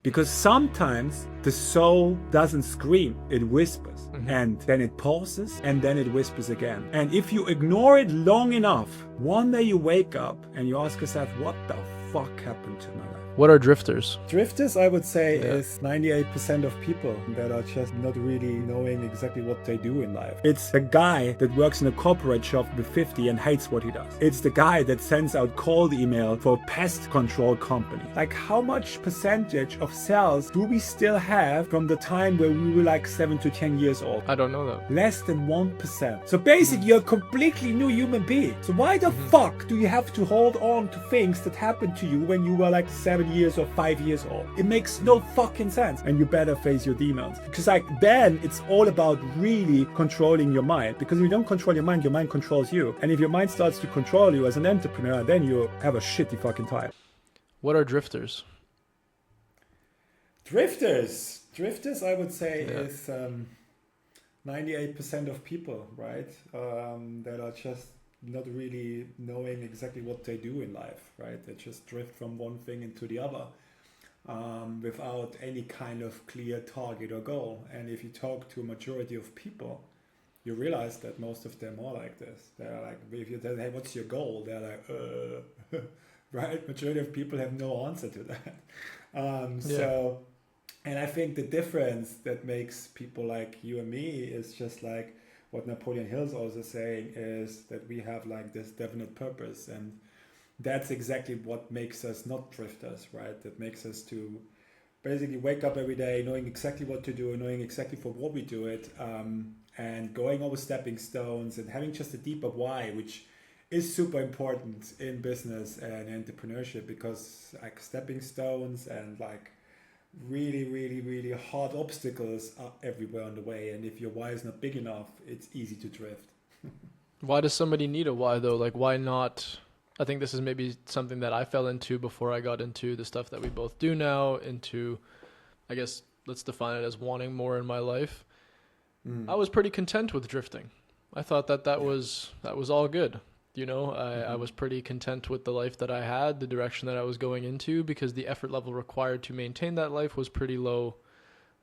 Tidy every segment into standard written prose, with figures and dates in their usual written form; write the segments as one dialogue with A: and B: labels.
A: Because sometimes the soul doesn't scream, it whispers. And then it pauses, and then it whispers again. And if you ignore it long enough, one day you wake up and you ask yourself, what the fuck happened to my life?
B: What are drifters?
A: Drifters, I would say, is 98% of people that are just not really knowing exactly what they do in life. It's the guy that works in a corporate shop with 50 and hates what he does. It's the guy that sends out cold email for a pest control company. Like, how much percentage of sales do we still have from the time where we were like 7 to 10 years old?
B: I don't know that.
A: Less than 1%. So basically, you're a completely new human being. So why the fuck do you have to hold on to things that happened to you when you were like 7 years or 5 years old? It makes no fucking sense. And you better face your demons. Because like then it's all about really controlling your mind. Because if you don't control your mind controls you. And if your mind starts to control you as an entrepreneur, then you have a shitty fucking time.
B: What are drifters?
A: Drifters, I would say, is 98% of people, right? That are just not really knowing exactly what they do in life, right? They just drift from one thing into the other without any kind of clear target or goal. And if you talk to a majority of people, you realize that most of them are like this. They're like, if you tell them, hey, what's your goal? They're like, right? Majority of people have no answer to that. So, and I think the difference that makes people like you and me is just like what Napoleon Hill's also saying is that we have like this definite purpose, and that's exactly what makes us not drifters, right? That makes us to basically wake up every day knowing exactly what to do, knowing exactly for what we do it, and going over stepping stones and having just a deeper why, which is super important in business and entrepreneurship, because like stepping stones and like really hard obstacles are everywhere on the way, and if your why is not big enough, it's easy to drift.
B: Why does somebody need a why though? Like, why not? I think this is maybe something that I fell into before I got into the stuff that we both do now, into, I guess, let's define it as wanting more in my life. I was pretty content with drifting. I thought that was all good. You know, I was pretty content with the life that I had, the direction that I was going into, because the effort level required to maintain that life was pretty low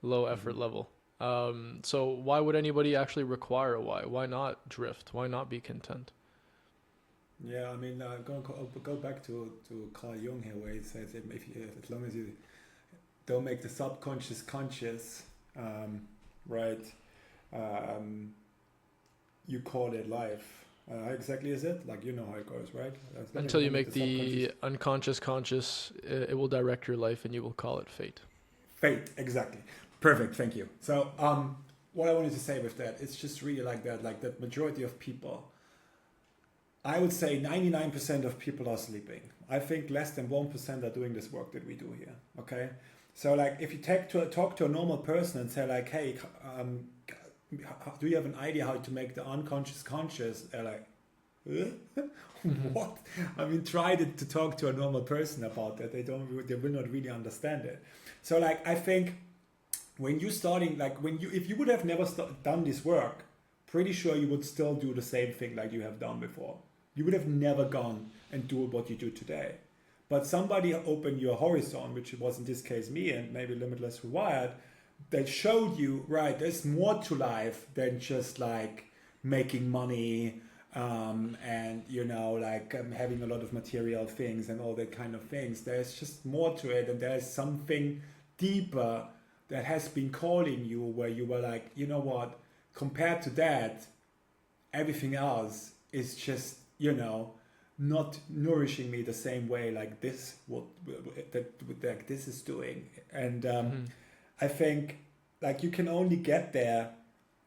B: effort level. So why would anybody actually require a why? Why not drift? Why not be content?
A: Yeah, I mean, go back to Carl Jung here, where he says, as long as you don't make the subconscious conscious, right, you call it life. How exactly is it? Like, you know how it goes, right?
B: Until you make the unconscious conscious, it will direct your life and you will call it fate.
A: Fate, exactly. Perfect, thank you. So what I wanted to say with that, it's just really like that majority of people, I would say 99% of people are sleeping. I think less than 1% are doing this work that we do here, okay? So like if you talk to a normal person and say like, hey, do you have an idea how to make the unconscious conscious? They're like, what? I mean, try to talk to a normal person about that. They will not really understand it. So like, I think when you starting, like if you would have never done this work, pretty sure you would still do the same thing like you have done before. You would have never gone and do what you do today. But somebody opened your horizon, which was in this case me and maybe Limitless Rewired, that showed you, right, there's more to life than just like making money and, you know, like having a lot of material things and all that kind of things. There's just more to it, and there's something deeper that has been calling you, where you were like, you know what, compared to that, everything else is just, you know, not nourishing me the same way like this like this is doing. And I think like you can only get there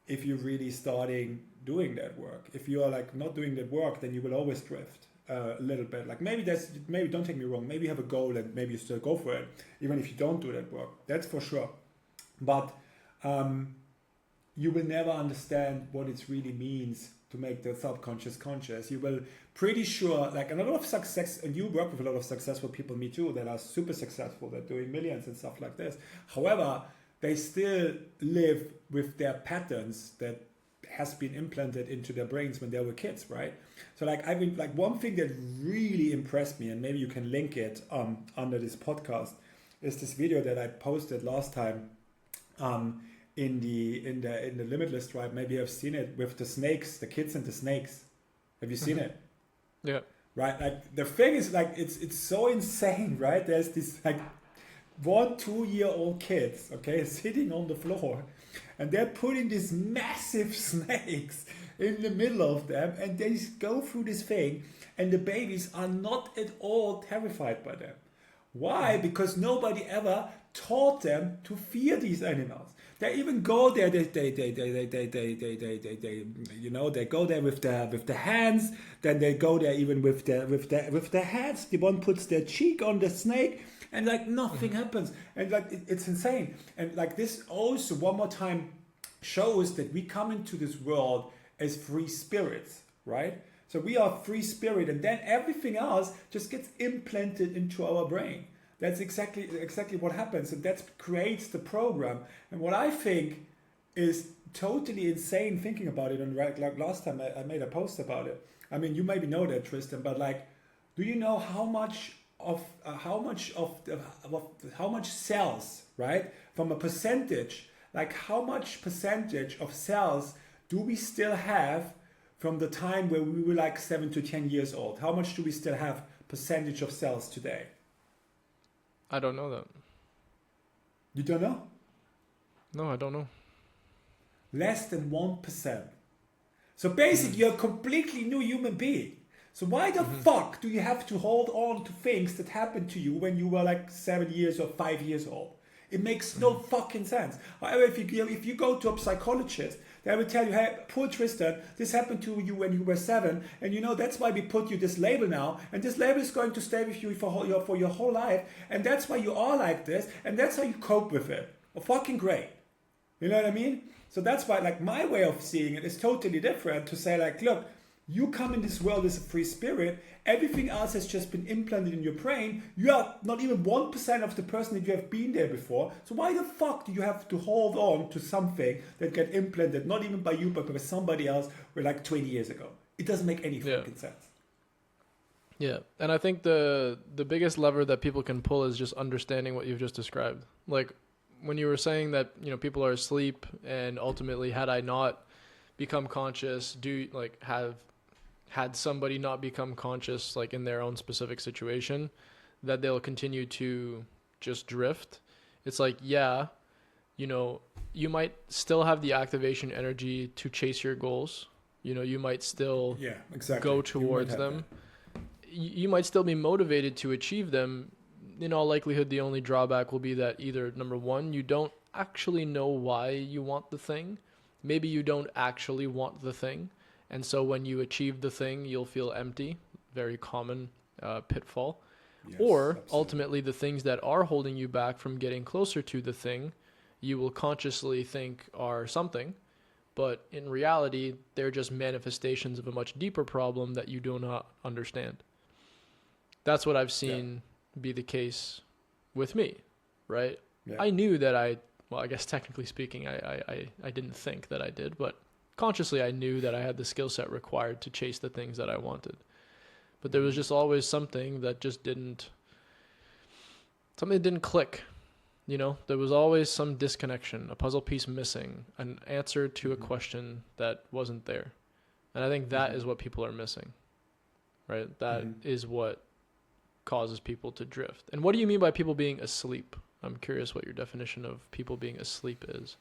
A: if you're really starting doing that work. If you are like not doing that work, then you will always drift a little bit. Like maybe don't take me wrong, maybe you have a goal and maybe you still go for it, even if you don't do that work. That's for sure. But you will never understand what it really means to make the subconscious conscious. You will pretty sure, like a lot of success, and you work with a lot of successful people, me too, that are super successful, that are doing millions and stuff like this. However, they still live with their patterns that has been implanted into their brains when they were kids, right? So like, I mean, like one thing that really impressed me, and maybe you can link it under this podcast, is this video that I posted last time in the Limitless tribe. Maybe you've seen it with the snakes, the kids and the snakes. Have you seen it?
B: Yeah.
A: Right, like the thing is like it's so insane, right? There's this like 1-2-year-old kids, okay, sitting on the floor, and they're putting these massive snakes in the middle of them, and they go through this thing, and the babies are not at all terrified by them. Why? Because nobody ever taught them to fear these animals. They even go there. They you know, they go there with the hands. Then they go there even with the hands. The one puts their cheek on the snake, and like nothing happens. And like it's insane. And like this also one more time shows that we come into this world as free spirits, right? So we are free spirit, and then everything else just gets implanted into our brain. That's exactly what happens, and that creates the program. And what I think is totally insane thinking about it, and like last time I made a post about it. I mean, you maybe know that, Tristan, but like, do you know how much cells, right? From a percentage, like how much percentage of cells do we still have from the time where we were like 7 to 10 years old? How much do we still have percentage of cells today?
B: I don't know that.
A: You don't know?
B: No, I don't know.
A: Less than 1%. So basically, you're a completely new human being. So why the fuck do you have to hold on to things that happened to you when you were like 7 years or 5 years old? It makes no fucking sense. However, if you go to a psychologist, they will tell you, hey, poor Tristan, this happened to you when you were 7, and you know that's why we put you this label now, and this label is going to stay with you for your whole life, and that's why you are like this, and that's how you cope with it. Oh, fucking great. You know what I mean? So that's why, like, my way of seeing it is totally different to say, like, look, you come in this world as a free spirit. Everything else has just been implanted in your brain. You are not even 1% of the person that you have been there before. So why the fuck do you have to hold on to something that got implanted, not even by you, but by somebody else, like 20 years ago? It doesn't make any fucking sense.
B: Yeah, and I think the biggest lever that people can pull is just understanding what you've just described. Like when you were saying that, you know, people are asleep, and ultimately, had I not become conscious, had somebody not become conscious, like in their own specific situation, that they'll continue to just drift. It's like, yeah, you know, you might still have the activation energy to chase your goals. You know, you might still go towards them. You might still be motivated to achieve them. In all likelihood, the only drawback will be that either, number one, you don't actually know why you want the thing. Maybe you don't actually want the thing. And so when you achieve the thing, you'll feel empty. Very common pitfall. Yes, or absolutely. Ultimately, the things that are holding you back from getting closer to the thing, you will consciously think are something. But in reality, they're just manifestations of a much deeper problem that you do not understand. That's what I've seen be the case with me, right? Yeah. I knew that I guess technically speaking, I didn't think that I did, but consciously I knew that I had the skill set required to chase the things that I wanted. But there was just always something that just didn't click. You know, there was always some disconnection, a puzzle piece missing, an answer to a question that wasn't there. And I think that is what people are missing, right? That is what causes people to drift. And what do you mean by people being asleep? I'm curious what your definition of people being asleep is.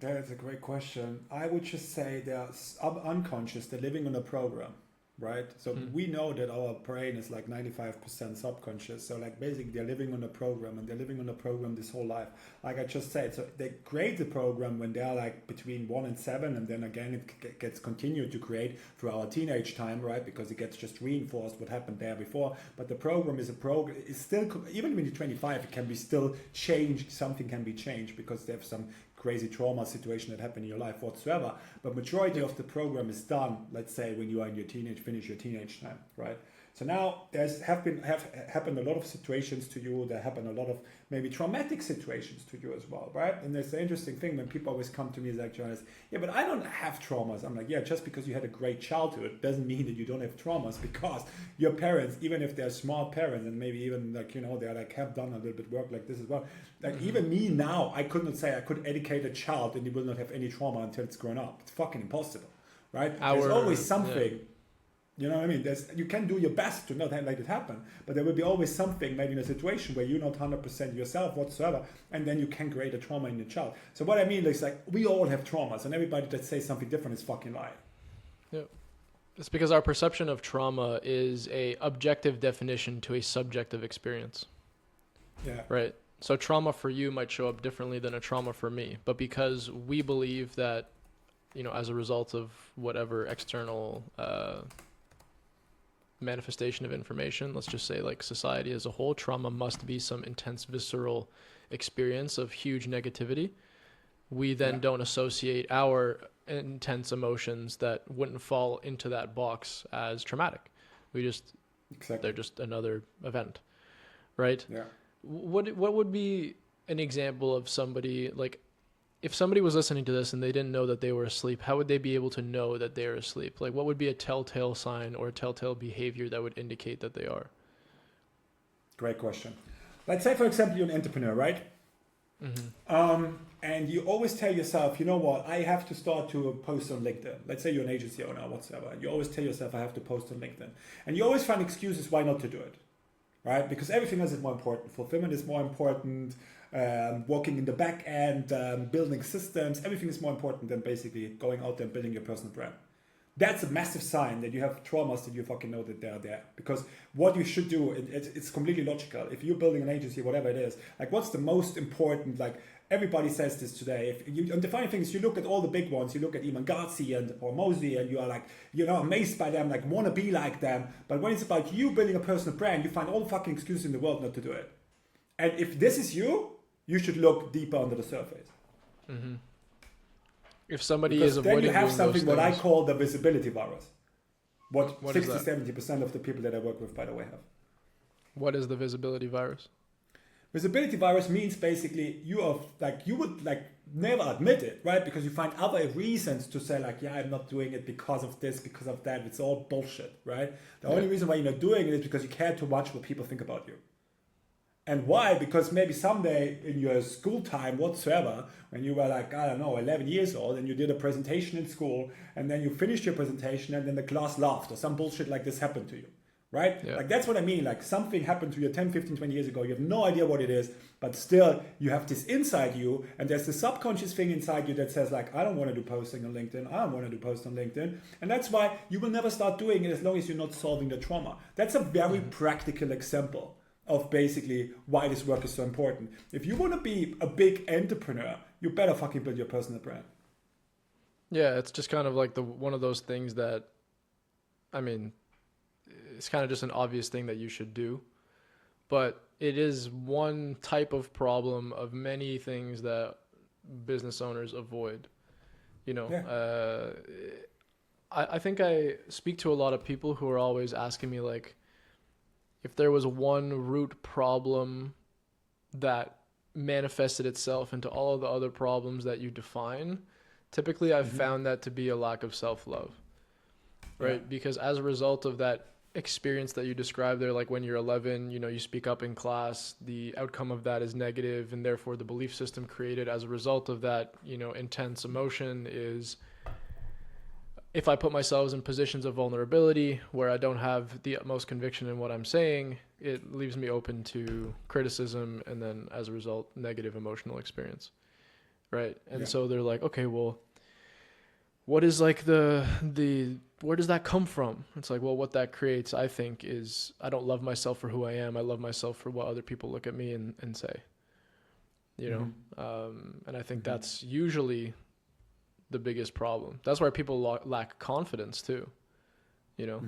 A: That is a great question. I would just say they're unconscious. They're living on a program, right? So we know that our brain is like 95% subconscious. So like basically they're living on a program, and they're living on a program this whole life. Like I just said, so they create the program when they're like between 1 and 7, and then again it gets continued to create through our teenage time, right? Because it gets just reinforced what happened there before. But the program is a program. It's still, even when you're 25, it can be still changed. Something can be changed because they have some crazy trauma situation that happened in your life whatsoever, but majority of the program is done, let's say, when you are in your finish your teenage time, right? So now have happened a lot of situations to you. There happen a lot of maybe traumatic situations to you as well, right? And there's the interesting thing when people always come to me like, Johannes, yeah, but I don't have traumas. I'm like, yeah, just because you had a great childhood doesn't mean that you don't have traumas, because your parents, even if they're smart parents and maybe even like, you know, they're like have done a little bit work like this as well. Like even me now, I could not say I could educate a child and he will not have any trauma until it's grown up. It's fucking impossible, right? There's always something. Yeah. You know what I mean? You can do your best to not let it happen, but there will be always something, maybe in a situation where you're not 100% yourself whatsoever, and then you can create a trauma in your child. So what I mean is like we all have traumas, and everybody that says something different is fucking lying.
B: Yeah, it's because our perception of trauma is a objective definition to a subjective experience.
A: Yeah.
B: Right. So trauma for you might show up differently than a trauma for me, but because we believe that, you know, as a result of whatever external manifestation of information, let's just say like society as a whole, trauma must be some intense visceral experience of huge negativity. We then don't associate our intense emotions that wouldn't fall into that box as traumatic. They're just another event, right?
A: Yeah.
B: What would be an example of somebody, like if somebody was listening to this and they didn't know that they were asleep, how would they be able to know that they are asleep? Like what would be a telltale sign or a telltale behavior that would indicate that they are?
A: Great question. Let's say, for example, you're an entrepreneur, right? Mm-hmm. And you always tell yourself, you know what, I have to start to post on LinkedIn. Let's say you're an agency owner or whatsoever. You always tell yourself, I have to post on LinkedIn. And you always find excuses why not to do it, right? Because everything else is more important. Fulfillment is more important. Working in the back end, building systems, everything is more important than basically going out there and building your personal brand. That's a massive sign that you have traumas that you fucking know that they're there. Because what you should do, it's completely logical. If you're building an agency, whatever it is, like what's the most important, like everybody says this today. And the funny thing is you look at all the big ones, you look at Iman Ghazi or Mosley and you are like, you know, amazed by them, like want to be like them. But when it's about you building a personal brand, you find all the fucking excuses in the world not to do it. And if this is you should look deeper under the surface.
B: Mm-hmm. If somebody
A: because
B: is avoiding
A: then you have something what I
B: things,
A: call the visibility virus. What
B: 60-70%
A: of the people that I work with, by the way, have.
B: What is the visibility virus?
A: Visibility virus means basically you would never admit it, right? Because you find other reasons to say like, yeah, I'm not doing it because of this, because of that. It's all bullshit, right? The only reason why you're not doing it is because you care too much what people think about you. And why? Because maybe someday in your school time whatsoever, when you were like, I don't know, 11 years old and you did a presentation in school and then you finished your presentation and then the class laughed or some bullshit like this happened to you, right? Yeah. Like that's what I mean. Like something happened to you 10, 15, 20 years ago. You have no idea what it is, but still you have this inside you and there's this subconscious thing inside you that says like, I don't want to do posting on LinkedIn. I don't want to do post on LinkedIn. And that's why you will never start doing it as long as you're not solving the trauma. That's a very practical example of basically why this work is so important. If you want to be a big entrepreneur, you better fucking build your personal brand.
B: Yeah, it's just kind of like one of those things that, I mean, it's kind of just an obvious thing that you should do, but it is one type of problem of many things that business owners avoid. You know, I think I speak to a lot of people who are always asking me like, if there was one root problem that manifested itself into all of the other problems that you define, typically I've found that to be a lack of self-love, right? Yeah. Because as a result of that experience that you described there, like when you're 11, you know, you speak up in class, the outcome of that is negative, and therefore the belief system created as a result of that, you know, intense emotion is, if I put myself in positions of vulnerability where I don't have the utmost conviction in what I'm saying, it leaves me open to criticism and then as a result, negative emotional experience. Right. And so they're like, okay, well, what is like where does that come from? It's like, well, what that creates, I think, is I don't love myself for who I am. I love myself for what other people look at me and say, you know? And I think that's usually the biggest problem. That's why people lack confidence too, you know.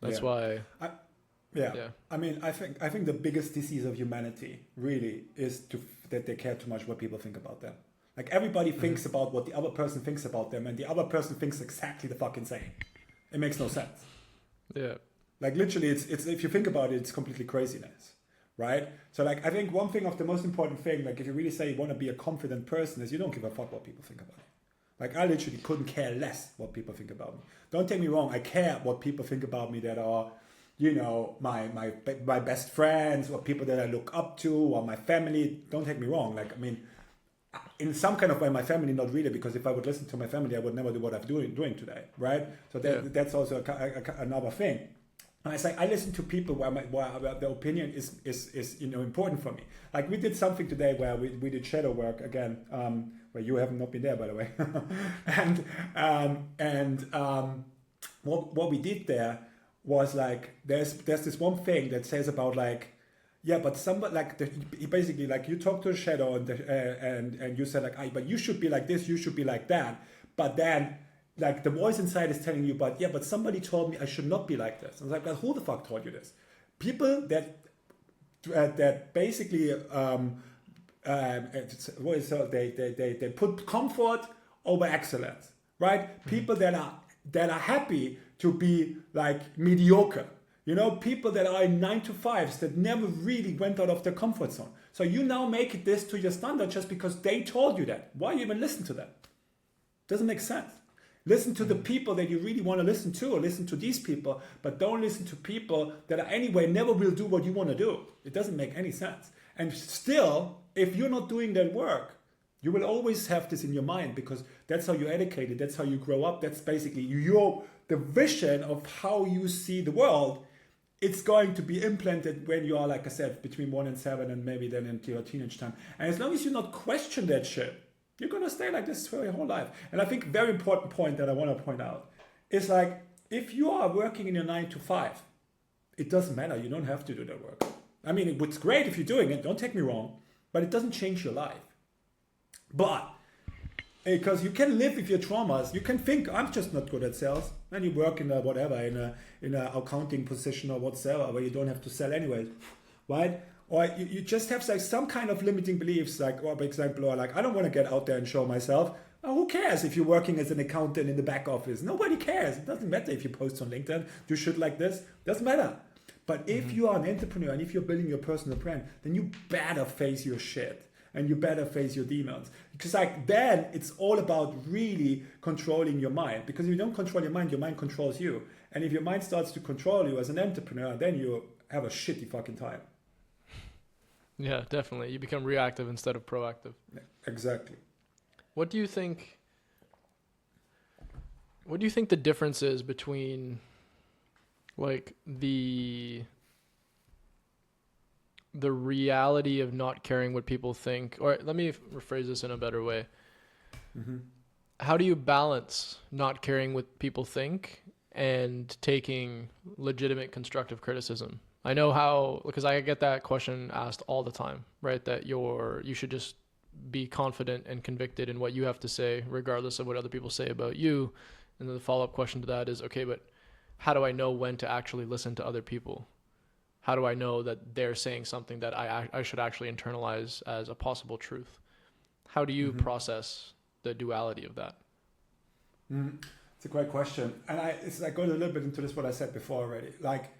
B: That's why
A: I mean, I think the biggest disease of humanity really is that they care too much what people think about them. Like everybody thinks about what the other person thinks about them, and the other person thinks exactly the fucking same. It makes no sense.
B: Yeah.
A: Like literally, it's if you think about it, it's completely craziness, right? So like I think one thing of the most important thing, like if you really say you want to be a confident person, is you don't give a fuck what people think about you. Like I literally couldn't care less what people think about me. Don't take me wrong, I care what people think about me that are, you know, my best friends or people that I look up to or my family. Don't take me wrong. Like I mean, in some kind of way, my family not really, because if I would listen to my family, I would never do what I'm doing today, right? So that's also another thing. And I say I listen to people where the opinion is you know important for me. Like we did something today where we did shadow work again, where you have not been there by the way, and what we did there was like there's this one thing that says about like. Yeah, but somebody like basically like you talk to a shadow and you say like, but you should be like this, you should be like that. But then like the voice inside is telling you, but somebody told me I should not be like this. I was like, well, who the fuck told you this? People that basically they put comfort over excellence, right? People that are happy to be like mediocre. You know, people that are in 9-to-5s that never really went out of their comfort zone. So you now make this to your standard just because they told you that. Why you even listen to them? Doesn't make sense. Listen to the people that you really want to listen to, or listen to these people, but don't listen to people that are anyway never will do what you want to do. It doesn't make any sense. And still, if you're not doing that work, you will always have this in your mind because that's how you're educated, that's how you grow up, that's basically the vision of how you see the world. It's going to be implanted when you are, like I said, between 1 and 7 and maybe then into your teenage time. And as long as you not question that shit, you're going to stay like this for your whole life. And I think a very important point that I want to point out is like, if you are working in your 9-to-5, it doesn't matter. You don't have to do that work. I mean, it's great if you're doing it, don't take me wrong, but it doesn't change your life. But because you can live with your traumas, you can think I'm just not good at sales, and you work in a accounting position or whatsoever where you don't have to sell anyways, right? Or you just have like some kind of limiting beliefs, like, or for example, or like I don't want to get out there and show myself. Oh, who cares if you're working as an accountant in the back office? Nobody cares. It doesn't matter if you post on LinkedIn, do shit like this. Doesn't matter. But if you are an entrepreneur and if you're building your personal brand, then you better face your shit. And you better face your demons, because like then it's all about really controlling your mind, because if you don't control your mind controls you, and if your mind starts to control you as an entrepreneur, then you have a shitty fucking time.
B: Yeah, definitely. You become reactive instead of proactive.
A: Exactly.
B: What do you think the difference is between like the reality of not caring what people think, or let me rephrase this in a better way. Mm-hmm. How do you balance not caring what people think and taking legitimate constructive criticism? I know how, because I get that question asked all the time, right? That you should just be confident and convicted in what you have to say, regardless of what other people say about you. And then the follow-up question to that is, okay, but how do I know when to actually listen to other people? How do I know that they're saying something that I should actually internalize as a possible truth? How do you process the duality of that?
A: It's a great question. And it's like going a little bit into this, what I said before already. Like,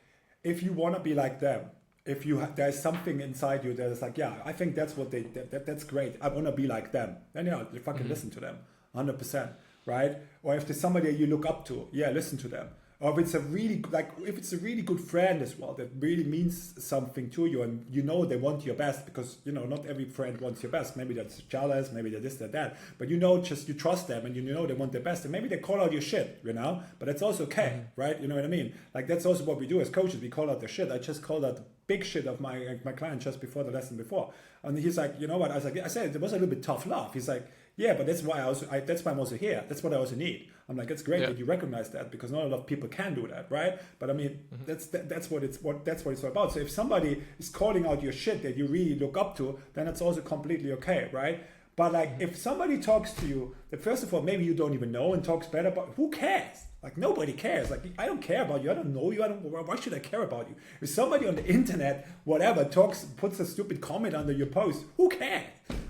A: if you want to be like them, if there's something inside you that is like, yeah, I think that's what that's great. I want to be like them. Then you fucking listen to them 100%, right? Or if there's somebody you look up to, yeah, listen to them. Or if it's a really good friend as well that really means something to you, and you know they want your best, because you know not every friend wants your best. Maybe that's jealous, maybe they're this, they're that, but you know, just you trust them and you know they want their best, and maybe they call out your shit, you know, but that's also okay, right? You know what I mean? Like that's also what we do as coaches. We call out the shit. I just called out the big shit of my client just before the lesson before, and he's like, you know what? I said it was a little bit tough love. He's like, yeah, but that's why that's why I'm also here. That's what I also need. I'm like, it's great that you recognize that, because not a lot of people can do that, right? But I mean, that's what it's all about. So if somebody is calling out your shit that you really look up to, then it's also completely okay, right? But like, if somebody talks to you that first of all maybe you don't even know and talks bad about, who cares? Like nobody cares. Like I don't care about you. I don't know you. Why should I care about you? If somebody on the internet, whatever, puts a stupid comment under your post, who cares?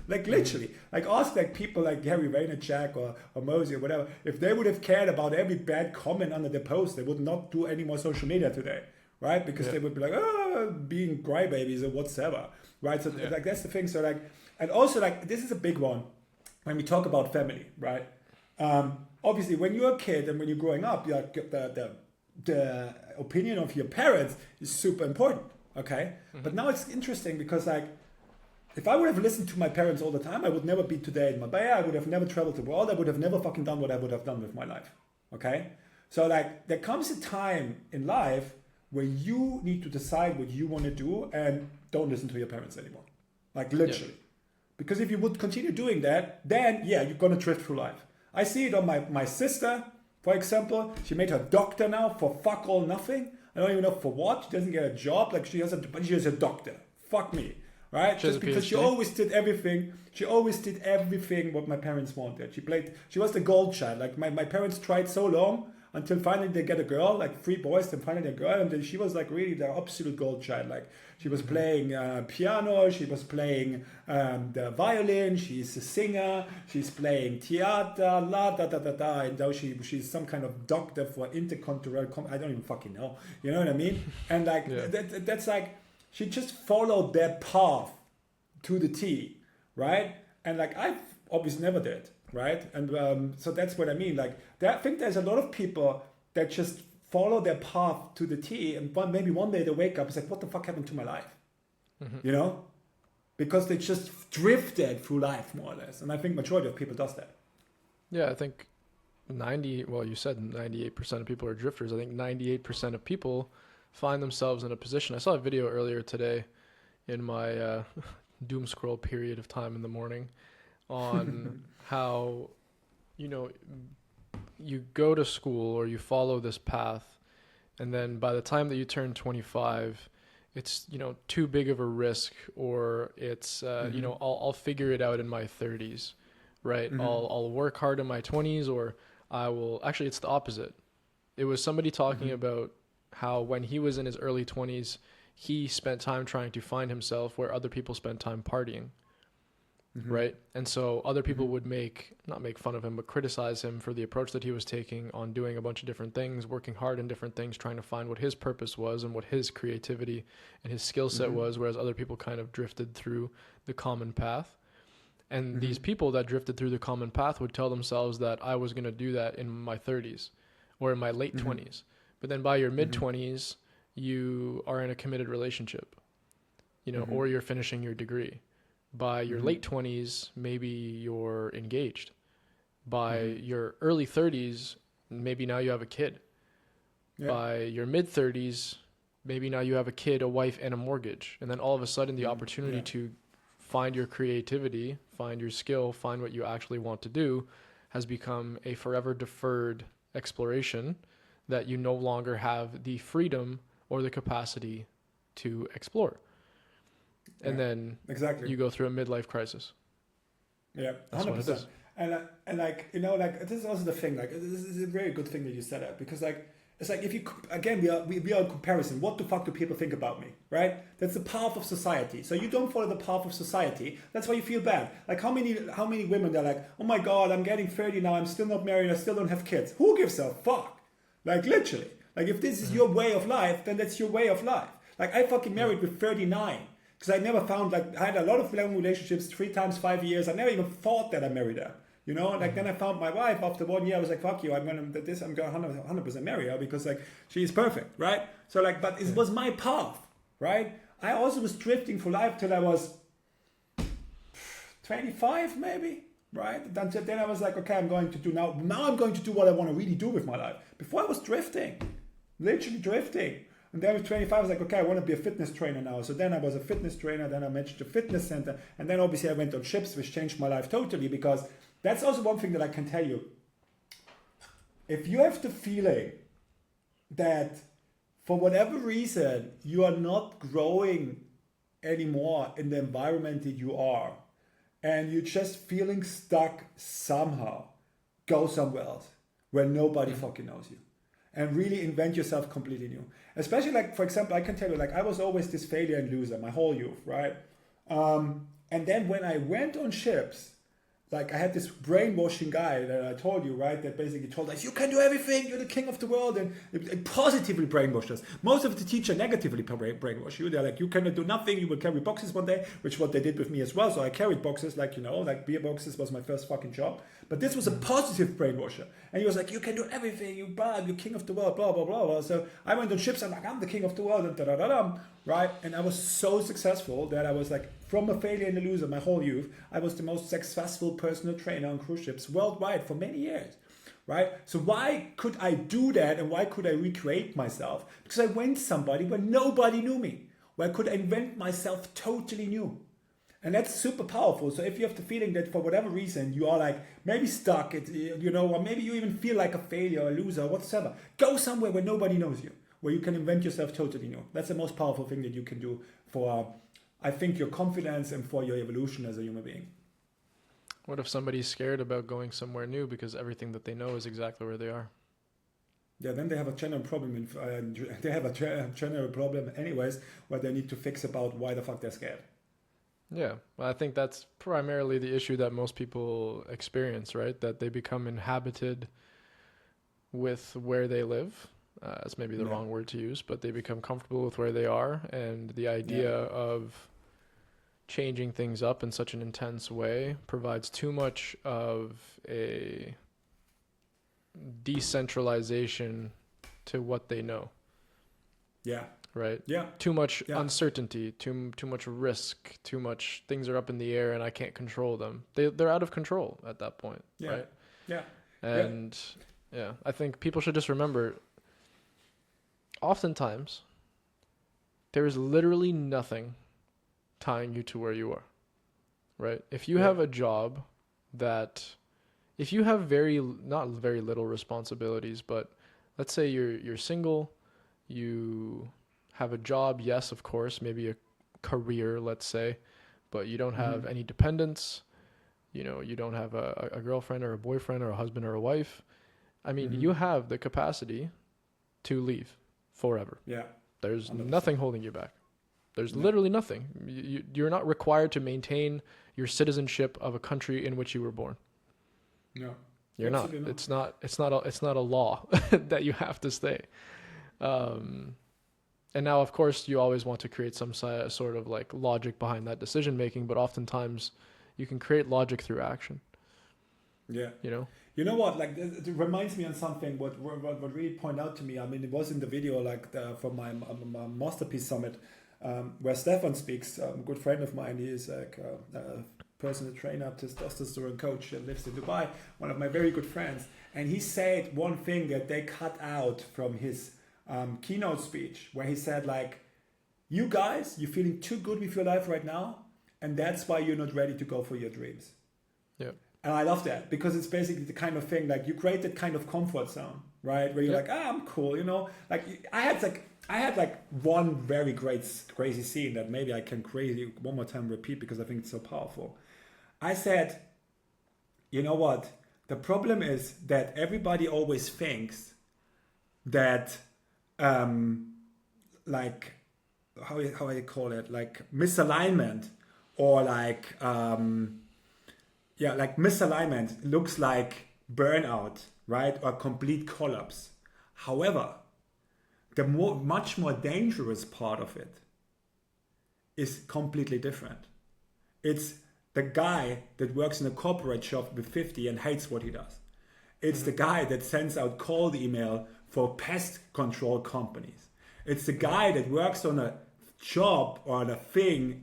A: Like literally, like ask like people like Gary Vaynerchuk or Mosey or whatever. If they would have cared about every bad comment under the post, they would not do any more social media today, right? Because they would be like, oh, being crybabies or whatsoever, right? So like that's the thing. So like, and also like this is a big one when we talk about family, right? Obviously, when you're a kid and when you're growing up, you're the opinion of your parents is super important, okay? But now it's interesting because like, if I would have listened to my parents all the time, I would never be today in Marbella. I would have never traveled the world. I would have never fucking done what I would have done with my life. Okay? So like there comes a time in life where you need to decide what you want to do and don't listen to your parents anymore. Like literally. Because if you would continue doing that, then yeah, you're gonna drift through life. I see it on my sister, for example. She made her doctor now for fuck all nothing. I don't even know for what. She doesn't get a job. Like she is a doctor. Fuck me. Right? Just because she always did everything. She always did everything what my parents wanted. She was the gold child. Like my parents tried so long until finally they get a girl, like 3 boys, then finally a girl. And then she was like really the absolute gold child. Like she was playing piano, she was playing the violin, she's a singer, she's playing theater, la da da da da. And now she's some kind of doctor for intercontinental, I don't even fucking know. You know what I mean? And like that's like, she just followed that path to the T, right? And like I obviously never did, right? And so that's what I mean. Like I think there's a lot of people that just follow their path to the T, and maybe one day they wake up and say, "What the fuck happened to my life?" You know, because they just drifted through life more or less. And I think majority of people does that.
B: Yeah, I think you said 98% of people are drifters. I think 98% of people find themselves in a position. I saw a video earlier today in my doom scroll period of time in the morning on how, you go to school or you follow this path, and then by the time that you turn 25, it's, too big of a risk, or it's, I'll figure it out in my 30s, right? I'll work hard in my 20s, or actually it's the opposite. It was somebody talking about how when he was in his early 20s, he spent time trying to find himself where other people spent time partying, right? And so other people would not make fun of him, but criticize him for the approach that he was taking on doing a bunch of different things, working hard in different things, trying to find what his purpose was and what his creativity and his skill set was, whereas other people kind of drifted through the common path. And these people that drifted through the common path would tell themselves that I was going to do that in my 30s or in my late 20s. But then by your mid-20s, you are in a committed relationship, or you're finishing your degree. By your late 20s, maybe you're engaged. By your early 30s, maybe now you have a kid. Yeah. By your mid-30s, maybe now you have a kid, a wife, and a mortgage. And then all of a sudden, the opportunity to find your creativity, find your skill, find what you actually want to do has become a forever deferred exploration that you no longer have the freedom or the capacity to explore. And then you go through a midlife crisis. Yeah, 100%.
A: And like, this is also the thing, like, this is a very good thing that you said that, because like, it's like, if you, again, we are in comparison. What the fuck do people think about me, right? That's the path of society. So you don't follow the path of society. That's why you feel bad. Like how many women, they're like, oh my God, I'm getting 30 now. I'm still not married. I still don't have kids. Who gives a fuck? Like literally, like if this is your way of life, then that's your way of life. Like I fucking married with 39 because I never found, like, I had a lot of long relationships, 3 times 5 years. I never even thought that I married her, like then I found my wife after 1 year. I was like, fuck you, I'm gonna 100% marry her because like she is perfect, right? So like, but it was my path, right? I also was drifting for life till I was 25 maybe. Right? Then I was like, okay, I'm going to do now I'm going to do what I want to really do with my life. Before I was drifting, literally drifting. And then I was 25, I was like, okay, I want to be a fitness trainer now. So then I was a fitness trainer, then I managed a fitness center. And then obviously I went on ships, which changed my life totally, because that's also one thing that I can tell you. If you have the feeling that for whatever reason, you are not growing anymore in the environment that you are, and you're just feeling stuck somehow, go somewhere else where nobody fucking knows you and really invent yourself completely new. Especially like, for example, I can tell you, like, I was always this failure and loser my whole youth, right? And then when I went on ships, like I had this brainwashing guy that I told you, right? That basically told us, you can do everything, you're the king of the world, and it positively brainwashed us. Most of the teacher negatively brainwash you. They're like, you cannot do nothing, you will carry boxes one day, which what they did with me as well. So I carried boxes, like, you know, like beer boxes was my first fucking job. But this was a positive brainwasher. And he was like, you can do everything, you're king of the world, blah, blah, blah, blah. So I went on ships, I'm like, I'm the king of the world, and da-da-da-da, right? And I was so successful that I was like, from a failure and a loser my whole youth, I was the most successful personal trainer on cruise ships worldwide for many years, right? So why could I do that, and why could I recreate myself? Because I went somebody where nobody knew me, where I could invent myself totally new. And that's super powerful. So if you have the feeling that for whatever reason you are like maybe stuck, you know, or maybe you even feel like a failure, a loser, whatsoever, go somewhere where nobody knows you, where you can invent yourself totally new. That's the most powerful thing that you can do for, I think, your confidence and for your evolution as a human being.
B: What if somebody's scared about going somewhere new because everything that they know is exactly where they are?
A: Yeah, then they have a general problem. They have a general problem anyways, where they need to fix about why the fuck they're scared.
B: Yeah, well, I think that's primarily the issue that most people experience, right? That they become inhabited with where they live. That's maybe the wrong word to use, but they become comfortable with where they are. And the idea of changing things up in such an intense way provides too much of a decentralization to what they know.
A: Yeah.
B: Right?
A: Yeah.
B: Too much uncertainty, too much risk, too much things are up in the air and I can't control them. They're out of control at that point, right?
A: Yeah.
B: And I think people should just remember, oftentimes there is literally nothing tying you to where you are, right? If you have a job that, if you have not very little responsibilities, but let's say you're single, you have a job, yes, of course, maybe a career, let's say, but you don't have any dependents, you know, you don't have a girlfriend or a boyfriend or a husband or a wife. I mean, you have the capacity to leave forever.
A: Yeah.
B: There's
A: 100%.
B: Nothing holding you back. There's literally nothing. You're not required to maintain your citizenship of a country in which you were born.
A: No.
B: You're not. It's not a law that you have to stay. And now, of course, you always want to create some sort of like logic behind that decision making, but oftentimes you can create logic through action.
A: Yeah.
B: You
A: know what? Like, it reminds me on something. What really pointed out to me. I mean, it was in the video like from my masterpiece summit, where Stefan speaks. A good friend of mine. He is like a personal trainer, testosterone coach, and lives in Dubai. One of my very good friends. And he said one thing that they cut out from his keynote speech, where he said, like, you guys, you're feeling too good with your life right now, and that's why you're not ready to go for your dreams.
B: Yeah.
A: And I love that, because it's basically the kind of thing, like, you create that kind of comfort zone, right? Where you're like, I'm cool, you know? Like, I had one very crazy scene that maybe I can crazy one more time repeat, because I think it's so powerful. I said, you know what? The problem is that everybody always thinks that like how I call it, like misalignment, or like like misalignment looks like burnout, right, or complete collapse. However, the much more dangerous part of it is completely different. It's the guy that works in a corporate shop with 50 and hates what he does. It's the guy that sends out cold email for pest control companies. It's the guy that works on a job or on a thing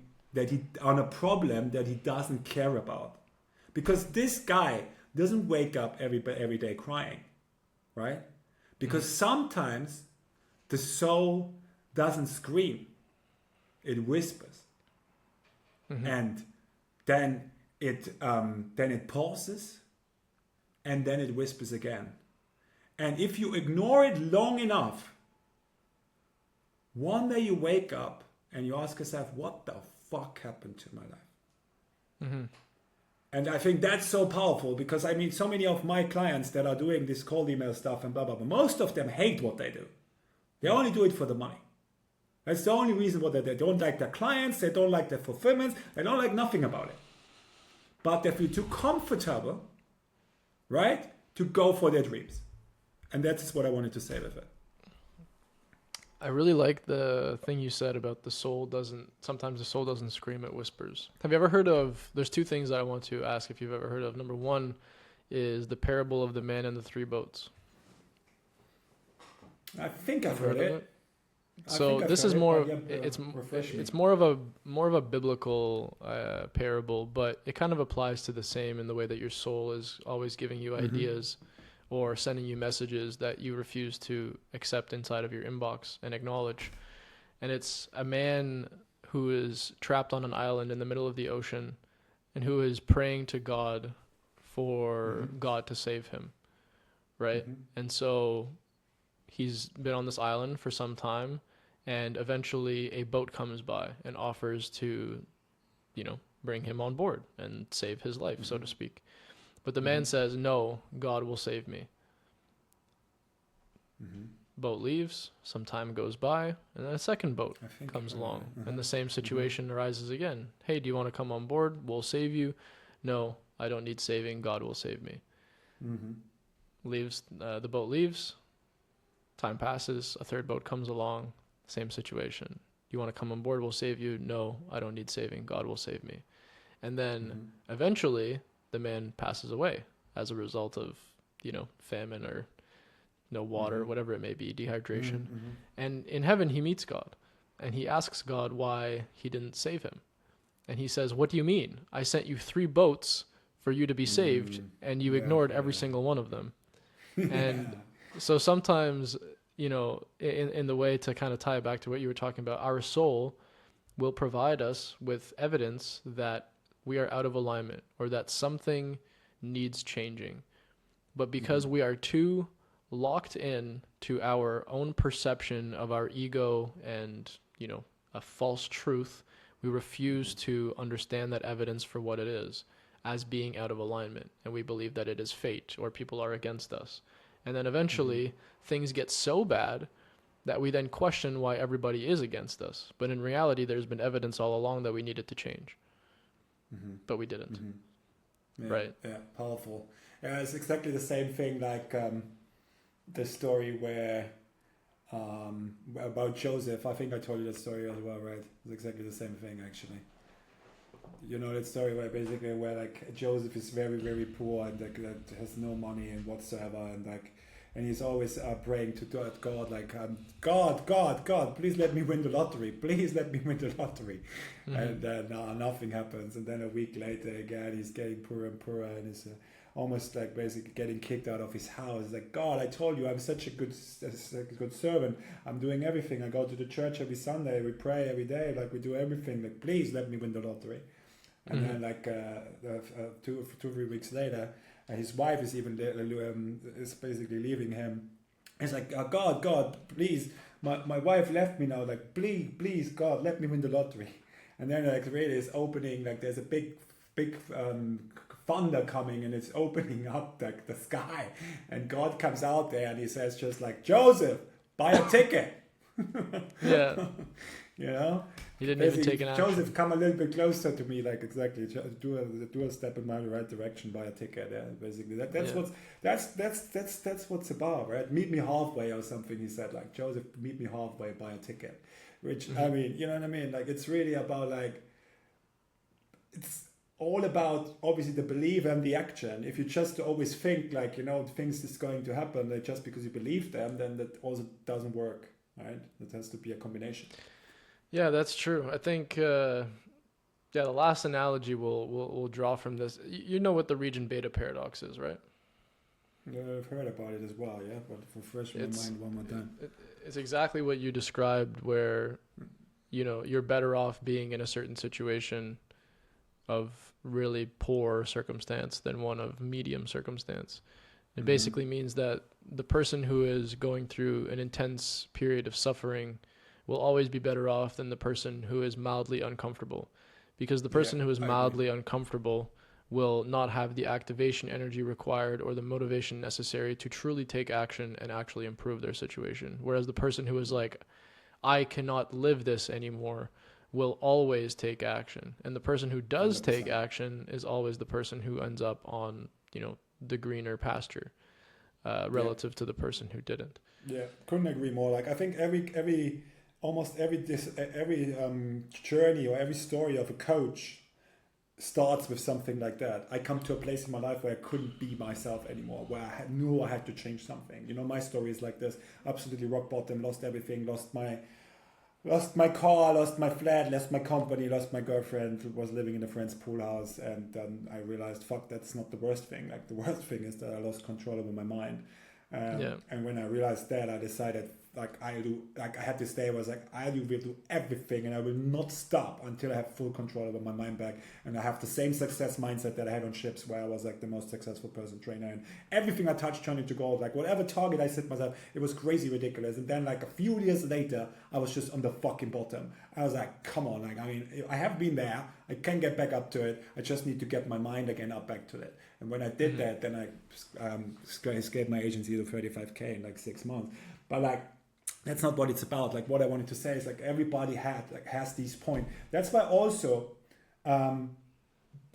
A: on a problem that he doesn't care about. Because this guy doesn't wake up every day crying, right? Because sometimes the soul doesn't scream, it whispers. And then it pauses, and then it whispers again. And if you ignore it long enough, one day you wake up and you ask yourself, what the fuck happened to my life? And I think that's so powerful, because I mean, so many of my clients that are doing this cold email stuff and blah, blah, blah, most of them hate what they do. They only do it for the money. That's the only reason what they don't like their clients, they don't like their fulfillments, they don't like nothing about it. but they feel too comfortable, right, to go for their dreams. And that's what I wanted to say with it.
B: I really like the thing you said about sometimes the soul doesn't scream, it whispers. Have you ever heard of, there's two things that I want to ask if you've ever heard of. Number one is the parable of the man and the three boats.
A: I think I've heard it.
B: So this is more, it's more of a biblical parable, but it kind of applies to the same in the way that your soul is always giving you ideas or sending you messages that you refuse to accept inside of your inbox and acknowledge. And it's a man who is trapped on an island in the middle of the ocean and who is praying to God for God to save him, right? And so he's been on this island for some time, and eventually a boat comes by and offers to, bring him on board and save his life, so to speak. But the man says, no, God will save me. Boat leaves, some time goes by, and then a second boat comes along, and the same situation arises again. Hey, do you want to come on board? We'll save you. No, I don't need saving. God will save me. The boat leaves, time passes, a third boat comes along, same situation. You want to come on board? We'll save you. No, I don't need saving. God will save me. And then eventually the man passes away as a result of, famine or no water, whatever it may be, dehydration. And in heaven, he meets God and he asks God why he didn't save him. And he says, what do you mean? I sent you 3 boats for you to be saved and you ignored every single one of them. And so sometimes, in the way to kind of tie it back to what you were talking about, our soul will provide us with evidence that we are out of alignment or that something needs changing. But because we are too locked in to our own perception of our ego and, a false truth, we refuse to understand that evidence for what it is, as being out of alignment. And we believe that it is fate or people are against us. And then eventually things get so bad that we then question why everybody is against us. But in reality, there's been evidence all along that we needed to change. But we didn't.
A: Yeah,
B: right?
A: Yeah, powerful. Yeah, it's exactly the same thing like the story where about Joseph. I think I told you that story as well, right? It's exactly the same thing, actually. You know that story where like Joseph is very, very poor and that has no money and whatsoever, and he's always praying to God, like, God, please let me win the lottery. Please let me win the lottery. And then nothing happens. And then a week later, again, he's getting poorer and poorer, and he's almost like basically getting kicked out of his house. It's like, God, I told you I'm such a good servant. I'm doing everything. I go to the church every Sunday. We pray every day. Like, we do everything. Like, please let me win the lottery. And then like 2-3 weeks later, his wife is even is basically leaving him. He's like, God, please, my wife left me now. Like, please, God, let me win the lottery. And then like really is opening, like there's a big thunder coming, and it's opening up like the sky. And God comes out there and he says just like, Joseph, buy a ticket.
B: Yeah.
A: You know?
B: He didn't even take an action.
A: Joseph, come a little bit closer to me, like exactly. Do a step in my right direction, buy a ticket. Yeah, basically that's what's about, right? Meet me halfway or something. He said, like, Joseph, meet me halfway, buy a ticket. Which I mean, you know what I mean? Like, it's really about like, it's all about obviously the belief and the action. If you just always think like, things is going to happen, like, just because you believe them, then that also doesn't work, right? It has to be a combination. Yeah,
B: that's true. I think, the last analogy we'll draw from this. You know what the region beta paradox is, right?
A: Yeah, I've heard about it as well, yeah. But for fresh in my mind one more time.
B: It's exactly what you described, where, you're better off being in a certain situation of really poor circumstance than one of medium circumstance. It basically means that the person who is going through an intense period of suffering will always be better off than the person who is mildly uncomfortable, because the person who is mildly uncomfortable will not have the activation energy required or the motivation necessary to truly take action and actually improve their situation. Whereas the person who is like, I cannot live this anymore, will always take action, and the person who does
A: 100%.
B: take action is always the person who ends up on, you know, the greener pasture, relative to the person who didn't.
A: Yeah, couldn't agree more. Like I think almost every journey or every story of a coach starts with something like that. I come to a place in my life where I couldn't be myself anymore, where I knew I had to change something. You know, my story is like this: absolutely rock bottom, lost everything, lost my car, lost my flat, lost my company, lost my girlfriend, was living in a friend's pool house, and then I realized, fuck, that's not the worst thing. Like the worst thing is that I lost control over my mind. And when I realized that, I decided I had this day where I was like, I will do everything and I will not stop until I have full control over my mind back, and I have the same success mindset that I had on ships, where I was like the most successful person trainer, and everything I touched turned into gold. Like whatever target I set myself, it was crazy ridiculous. And then like a few years later, I was just on the fucking bottom. I was like, come on, like, I mean, I have been there, I can get back up to it, I just need to get my mind again up back to it. And when I did that, then I scaled my agency to 35K in like 6 months. But like, that's not what it's about. Like what I wanted to say is like everybody has these points. That's why also,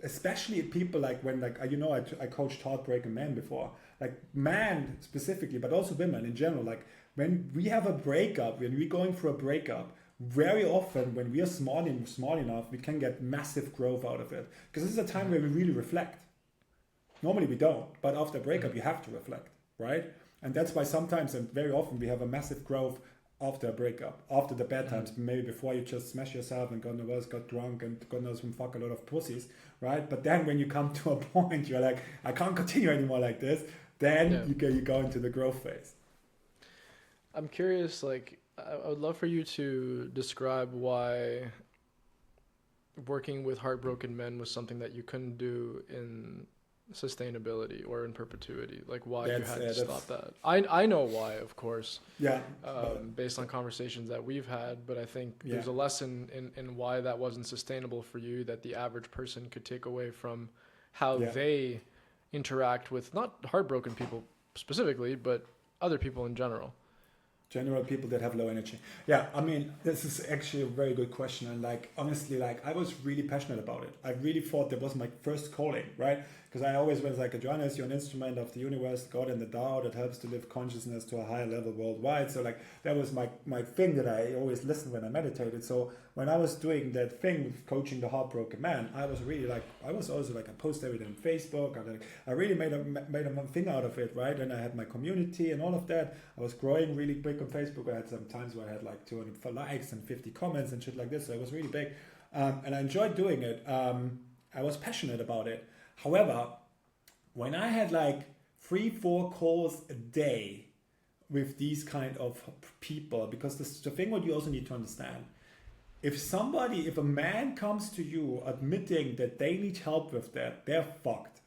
A: especially people like when like, you know, I coached heartbroken men before, like men specifically, but also women in general. Like when we have a breakup, when we're going through a breakup, very often when we are small enough, we can get massive growth out of it, because this is a time where we really reflect. Normally we don't, but after a breakup, you have to reflect, right? And that's why sometimes and very often we have a massive growth after a breakup, after the bad times, maybe before you just smash yourself and God knows got drunk and God knows fuck a lot of pussies, right? But then when you come to a point, you're like, I can't continue anymore like this, then you go into the growth phase.
B: I'm curious, like, I would love for you to describe why working with heartbroken men was something that you couldn't do in sustainability or in perpetuity, like why you had to stop that. I know why, of course, based on conversations that we've had, but I think there's a lesson in why that wasn't sustainable for you, that the average person could take away from how they interact with not heartbroken people specifically, but other people in general
A: people that have low energy. Yeah, I mean, this is actually a very good question. And like, honestly, like I was really passionate about it. I really thought that was my first calling, right? Because I always was like, Johannes, you're an instrument of the universe, God and the Tao, that helps to live consciousness to a higher level worldwide. So like, that was my thing that I always listened when I meditated. So when I was doing that thing with coaching the heartbroken man, I was really like, I was also like, I post everything on Facebook. I really made a thing out of it, right? And I had my community and all of that. I was growing really big on Facebook. I had some times where I had like 200 likes and 50 comments and shit like this. So it was really big. And I enjoyed doing it. I was passionate about it. However, when I had like 3-4 calls a day with these kind of people, because this is the thing what you also need to understand. If a man comes to you admitting that they need help with that, they're fucked.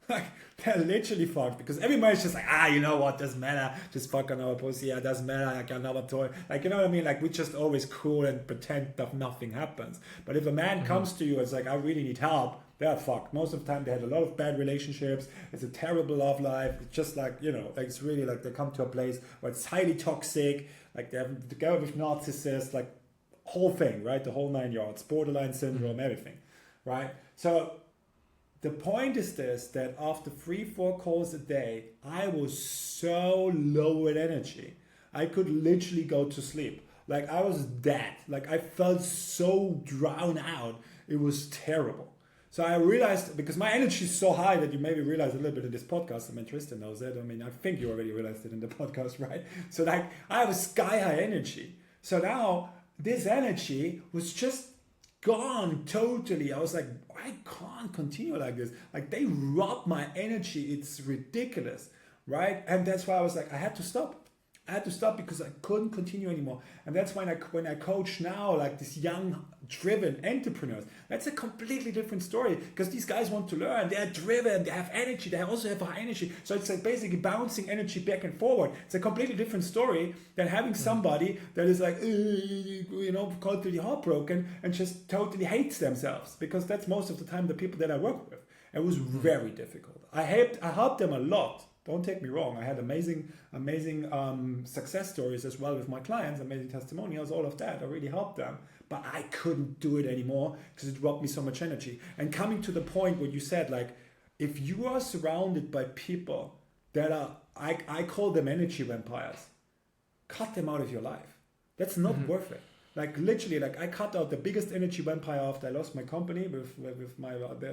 A: Like, they're literally fucked, because everybody's just like, you know what, doesn't matter, just fuck on our pussy, it doesn't matter, like another toy, like, you know what I mean, like, we just always cool and pretend that nothing happens. But if a man comes to you, it's like, I really need help, they're fucked. Most of the time they had a lot of bad relationships, it's a terrible love life, it's just like, you know, like, it's really like they come to a place where it's highly toxic, like they have to go with narcissists, like whole thing, right, the whole 9 yards, borderline syndrome, everything, right? So the point is this, that after 3-4 calls a day, I was so low in energy. I could literally go to sleep. Like I was dead. Like I felt so drowned out. It was terrible. So I realized, because my energy is so high that you maybe realize a little bit in this podcast, I mean, Tristan knows it. I mean, I think you already realized it in the podcast, right? So like I have a sky high energy. So now this energy was just gone totally. I was like, I can't continue like this. Like they robbed my energy. It's ridiculous, right? And that's why I was like, I had to stop. I had to stop because I couldn't continue anymore. And that's when I coach now, like these young, driven entrepreneurs. That's a completely different story, because these guys want to learn. They're driven. They have energy. They also have high energy. So it's like basically bouncing energy back and forward. It's a completely different story than having somebody that is like, you know, totally heartbroken and just totally hates themselves. Because that's most of the time the people that I work with. It was very difficult. I helped them a lot. Don't take me wrong. I had amazing success stories as well with my clients, amazing testimonials, all of that. I really helped them. But I couldn't do it anymore because it robbed me so much energy. And coming to the point where you said, like, if you are surrounded by people that are, I call them energy vampires, cut them out of your life. That's not worth it. Like literally, like I cut out the biggest energy vampire after I lost my company with my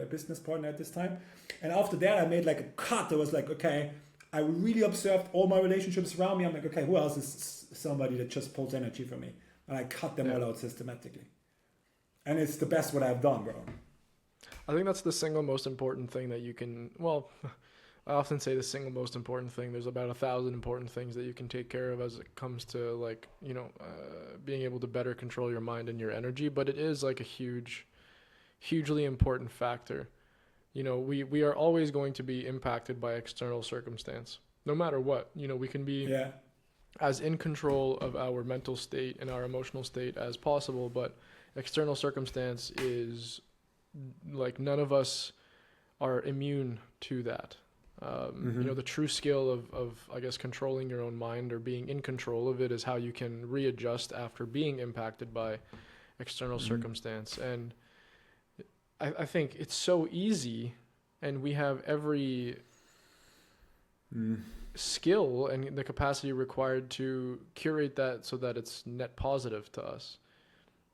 A: business partner at this time. And after that, I made like a cut. I was like, okay, I really observed all my relationships around me. I'm like, okay, who else is somebody that just pulls energy from me? And I cut them all out systematically. And it's the best what I've done, bro.
B: I think that's the single most important thing that you can, well, I often say the single most important thing. There's about 1,000 important things that you can take care of as it comes to like, being able to better control your mind and your energy. But it is like a hugely important factor. We are always going to be impacted by external circumstance, no matter what. We can be as in control of our mental state and our emotional state as possible, but external circumstance is like none of us are immune to that. The true skill of I guess controlling your own mind or being in control of it is how you can readjust after being impacted by external circumstance. And I think it's so easy, and we have every skill and the capacity required to curate that so that it's net positive to us.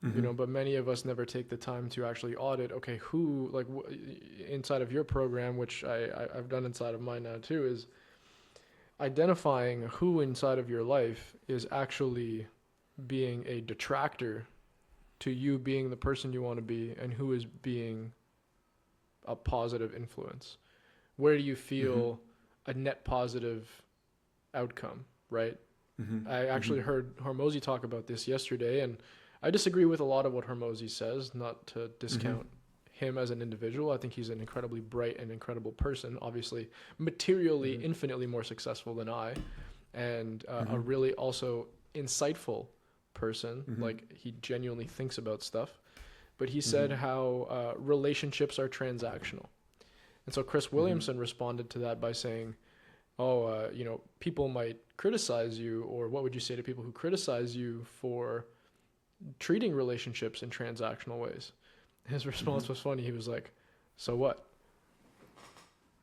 B: But many of us never take the time to actually audit, okay, who, like inside of your program, which I've done inside of mine now too, is identifying who inside of your life is actually being a detractor to you being the person you want to be, and who is being a positive influence. Where do you feel a net positive outcome, right? I actually heard Hormozy talk about this yesterday, and I disagree with a lot of what Hormozy says, not to discount him as an individual. I think he's an incredibly bright and incredible person, obviously materially infinitely more successful than I, and a really also insightful person. Like he genuinely thinks about stuff. But he said how relationships are transactional. And so Chris Williamson responded to that by saying, people might criticize you, or what would you say to people who criticize you for treating relationships in transactional ways? His response was funny. He was like, so what?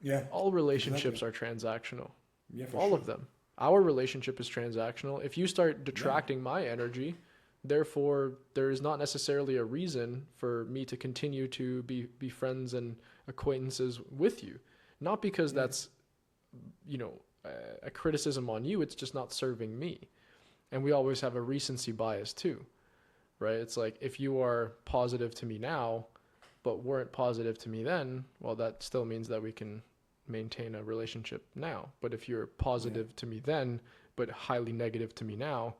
A: Yeah.
B: All relationships are transactional.
A: Yeah,
B: all of them. Our relationship is transactional. If you start detracting my energy, therefore there is not necessarily a reason for me to continue to be friends and acquaintances with you. Not because that's, a criticism on you. It's just not serving me. And we always have a recency bias too. Right? It's like, if you are positive to me now, but weren't positive to me then, well, that still means that we can maintain a relationship now. But if you're positive to me then, but highly negative to me now,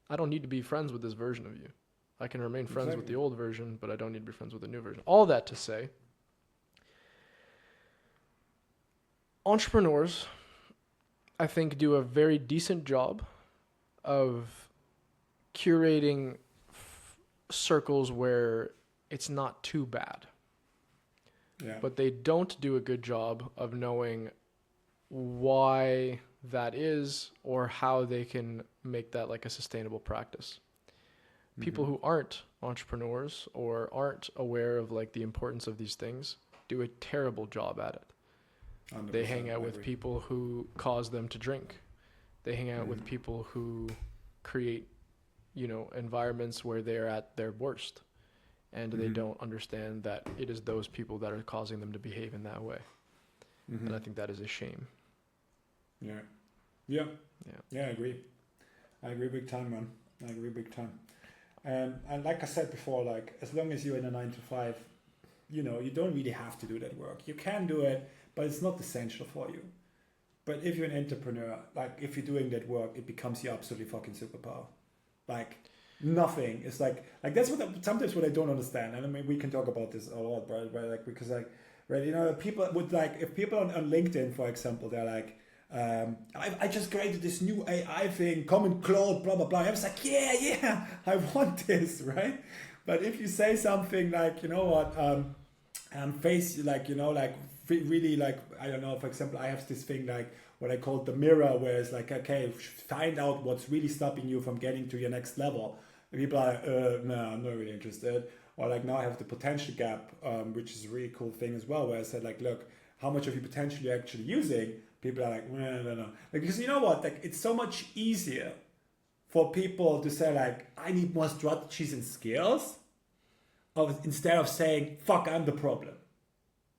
B: I don't need to be friends with this version of you. I can remain friends with the old version, but I don't need to be friends with the new version. All that to say, entrepreneurs, I think, do a very decent job of curating circles where it's not too bad. But they don't do a good job of knowing why that is or how they can make that like a sustainable practice. People who aren't entrepreneurs or aren't aware of like the importance of these things do a terrible job at it. They hang out with people who cause them to drink. They hang out with people who create environments where they're at their worst, and they don't understand that it is those people that are causing them to behave in that way. And I think that is a shame.
A: Yeah, I agree big time, man. I agree big time. And like I said before, like as long as you're in a 9 to 5, you don't really have to do that work. You can do it, but it's not essential for you. But if you're an entrepreneur, like if you're doing that work, it becomes your absolutely fucking superpower. Like nothing. It's like that's sometimes what I don't understand. And I mean, we can talk about this a lot, right? Like because people would like, if people on LinkedIn, for example, they're like, I just created this new AI thing, Common Cloud, blah blah blah. I was like, yeah, I want this, right? But if you say something like, face, like really like, I don't know, for example, I have this thing like what I call the mirror, where it's like, okay, find out what's really stopping you from getting to your next level. And people are like, no, I'm not really interested. Or like now I have the potential gap, which is a really cool thing as well, where I said like, look, how much of your potential you're actually using? People are like, no. Like, because you know what, like it's so much easier for people to say like, I need more strategies and skills, instead of saying, fuck, I'm the problem,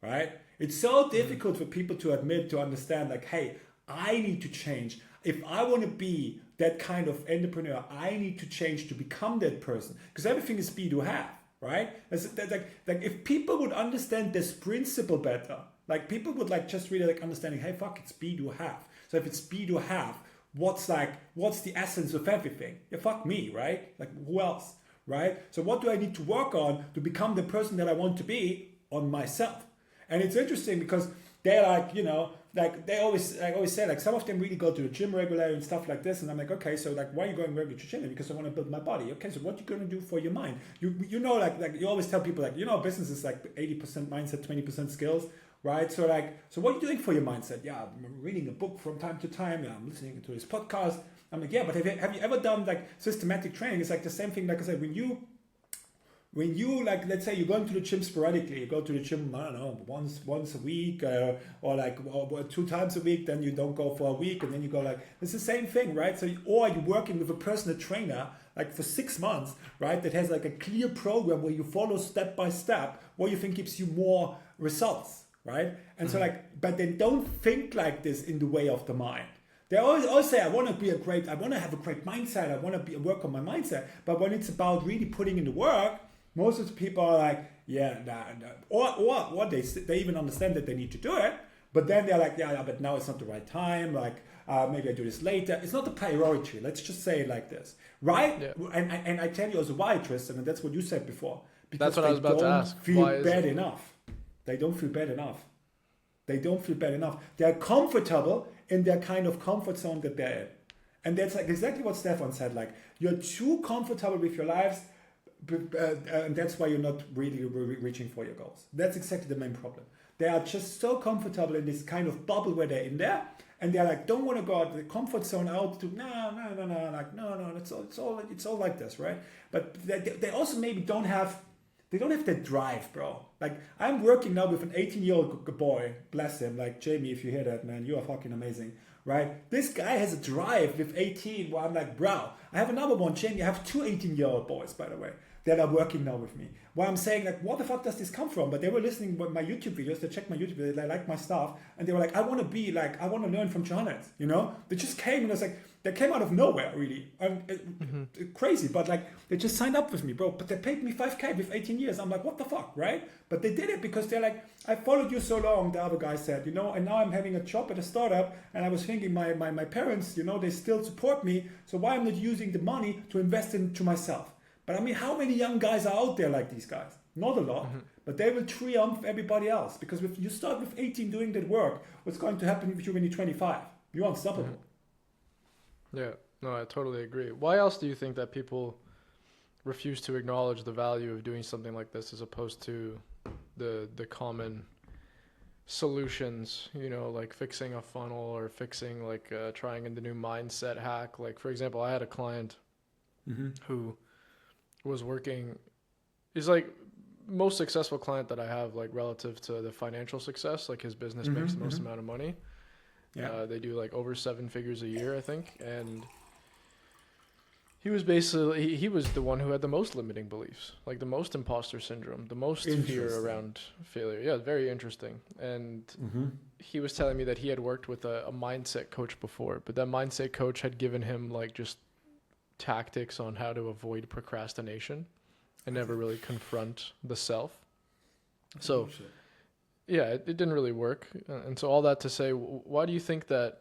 A: right? It's so difficult for people to admit, to understand like, hey, I need to change. If I want to be that kind of entrepreneur, I need to change to become that person, because everything is be to have, right? Like if people would understand this principle better, like people would like just really like understanding, hey, fuck, it's be to have. So if it's be to have, what's the essence of everything? Yeah, fuck me, right? Like who else, right? So what do I need to work on to become the person that I want to be on myself? And it's interesting because they're like, you know, like they always say like some of them really go to the gym regularly and stuff like this, and I'm like, okay, so like why are you going regularly to gym? Because I want to build my body. Okay, so what are you going to do for your mind? You know, like you always tell people like, you know, business is like 80% mindset, 20% skills, right? So what are you doing for your mindset? Yeah, I'm reading a book from time to time. Yeah, I'm listening to this podcast. I'm like, yeah, but have you ever done like systematic training? It's like the same thing. Like I said, when you like, let's say you're going to the gym sporadically, you go to the gym, I don't know, once a week, or like or 2 times a week, then you don't go for a week, and then you go like, it's the same thing, right? So, or you're working with a personal trainer like for 6 months, right? That has like a clear program where you follow step by step, what you think gives you more results, right? And so like, but they don't think like this in the way of the mind. They always say, I want to have a great mindset, I want to work on my mindset. But when it's about really putting in the work, most of the people are like, yeah, nah. Or they even understand that they need to do it, but then they're like, yeah, but now it's not the right time. Like, maybe I do this later. It's not the priority. Let's just say it like this, right? Yeah. And I tell you also why, Tristan, and that's what you said before.
B: Because that's what I was about to ask.
A: Feel bad enough. They don't feel bad enough. They don't feel bad enough. They're comfortable in their kind of comfort zone that they're in, and that's like exactly what Stefan said. Like, you're too comfortable with your lives. And that's why you're not really reaching for your goals. That's exactly the main problem. They are just so comfortable in this kind of bubble where they're in there, and they're like, don't want to go out of the comfort zone out to no, like no, it's all like this, right? But they also maybe don't have that drive, bro. Like, I'm working now with an 18-year-old boy, bless him, like Jamie, if you hear that, man, you are fucking amazing, right? This guy has a drive with 18 where I'm like, bro, I have another one, Jamie, I have 2 18-year-old boys, by the way, that are working now with me. Where I'm saying like, what the fuck does this come from? But they were listening to my YouTube videos, they checked my YouTube videos, they liked my stuff, and they were like, I want to learn from Johannes, you know? They just came, and it's like, they came out of nowhere, really. Crazy, but like, they just signed up with me, bro. But they paid me 5K with 18 years. I'm like, what the fuck, right? But they did it because they're like, I followed you so long, the other guy said, you know, and now I'm having a job at a startup, and I was thinking my parents, you know, they still support me, so why I'm not using the money to invest into myself? But I mean, how many young guys are out there like these guys? Not a lot, but they will triumph everybody else. Because if you start with 18 doing that work, what's going to happen with you when you're 25? You're unstoppable.
B: Yeah, no, I totally agree. Why else do you think that people refuse to acknowledge the value of doing something like this as opposed to the common solutions, you know, like fixing a funnel or fixing like trying in the new mindset hack? Like, for example, I had a client who was working, he's like most successful client that I have, like relative to the financial success, like his business makes the most amount of money. Yeah. They do like over 7 figures a year, I think. And he was basically, he was the one who had the most limiting beliefs, like the most imposter syndrome, the most fear around failure. Yeah, very interesting. And he was telling me that he had worked with a mindset coach before, but that mindset coach had given him like just tactics on how to avoid procrastination and never really confront the self. So yeah, it didn't really work. And so all that to say, why do you think that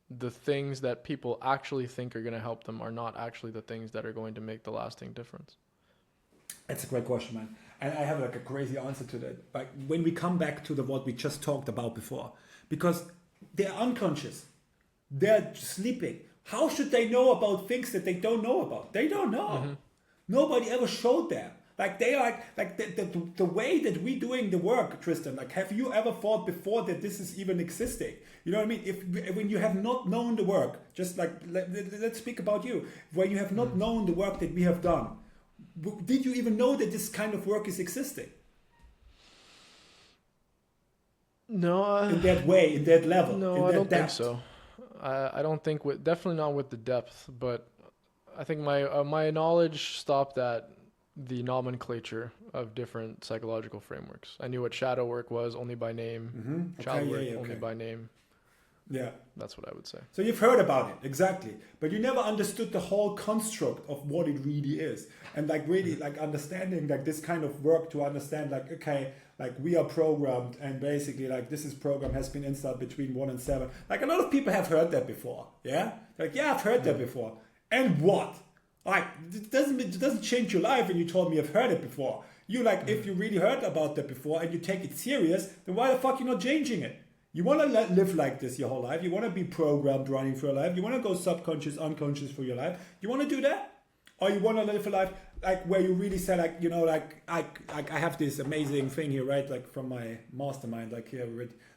B: the things that people actually think are going to help them are not actually the things that are going to make the lasting difference?
A: That's a great question, man. And I have like a crazy answer to that. Like, when we come back to what we just talked about before, because they're unconscious, they're sleeping. How should they know about things that they don't know about? They don't know. Nobody ever showed them Like they are like the way that we doing the work, Tristan. Like, have you ever thought before that this is even existing? You know what I mean? If when you have not known the work, just like let's speak about you, where you have not known the work that we have done, did you even know that this kind of work is existing?
B: No,
A: in that way, in that level,
B: no,
A: in
B: I
A: that
B: don't think
A: depth.
B: so. I don't think definitely not with the depth, but I think my knowledge stopped at the nomenclature of different psychological frameworks. I knew what shadow work was only by name, child work only by name.
A: Yeah.
B: That's what I would say.
A: So you've heard about it, exactly. But you never understood the whole construct of what it really is. And like really like understanding like this kind of work to understand like, okay, like we are programmed and basically like this is program has been installed between 1 and 7. Like a lot of people have heard that before. Yeah? Like, yeah, I've heard that before. And what? Like, it doesn't change your life and you told me I've heard it before. You like, if you really heard about that before and you take it serious, then why the fuck you not changing it? You want to live like this your whole life. You want to be programmed running for your life. You want to go subconscious, unconscious for your life. You want to do that? Or you want to live a life like where you really say like, you know, like I have this amazing thing here, right? Like from my mastermind, like here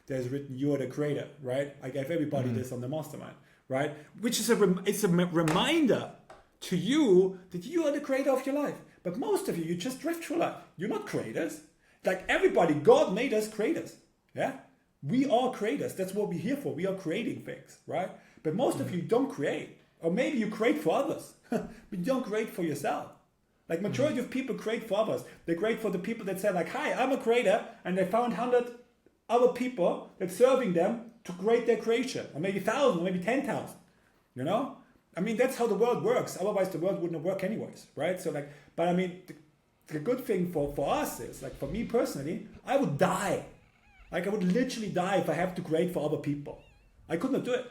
A: there's written, you are the creator, right? I gave everybody this on the mastermind, right? Which is it's a reminder to you that you are the creator of your life. But most of you just drift through life. You're not creators. Like everybody, God made us creators. Yeah? We are creators. That's what we're here for. We are creating things, right? But most of you don't create. Or maybe you create for others, but you don't create for yourself. Like majority of people create for others. They create for the people that say like, hi, I'm a creator. And they found 100 other people like serving them to create their creation. Or maybe 1,000, or maybe 10,000, you know? I mean, that's how the world works. Otherwise, the world wouldn't work anyways, right? So like, but I mean, the good thing for us is, like for me personally, I would die. Like I would literally die if I have to create for other people. I could not do it.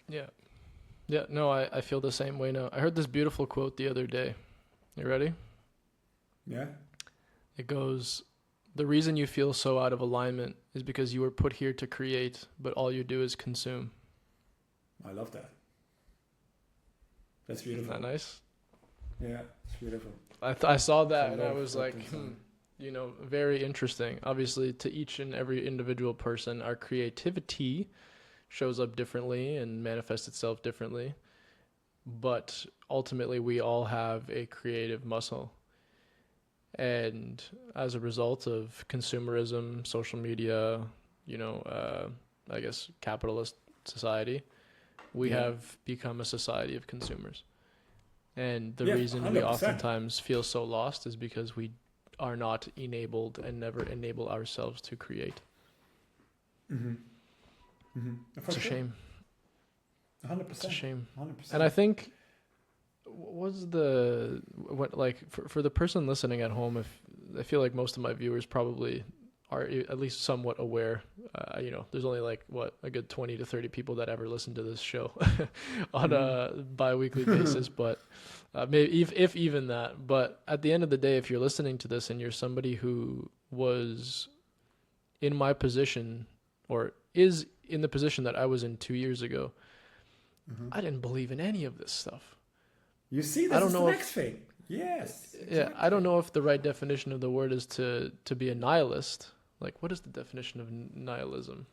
B: Yeah. Yeah, no, I feel the same way now. I heard this beautiful quote the other day. You ready?
A: Yeah.
B: It goes, the reason you feel so out of alignment is because you were put here to create, but all you do is consume.
A: I love that. That's beautiful.
B: Isn't that nice?
A: Yeah, it's beautiful.
B: I saw that and I was like, you know, very interesting. Obviously, to each and every individual person, our creativity shows up differently and manifests itself differently. But ultimately, we all have a creative muscle. And as a result of consumerism, social media, you know, I guess capitalist society, we have become a society of consumers. And the reason 100%. We oftentimes feel so lost is because we are not enabled and never enable ourselves to create. It's a shame.
A: 100%.
B: It's a shame.
A: 100%.
B: And I think for the person listening at home, if I feel like most of my viewers probably are at least somewhat aware, you know, there's only like a good 20 to 30 people that ever listen to this show on a bi-weekly basis, but maybe if even that. But at the end of the day, if you're listening to this and you're somebody who was in my position or is in the position that I was in 2 years ago, I didn't believe in any of this stuff.
A: You see, that's the next thing. Yes. Exactly.
B: Yeah, I don't know if the right definition of the word is to be a nihilist. Like, what is the definition of nihilism?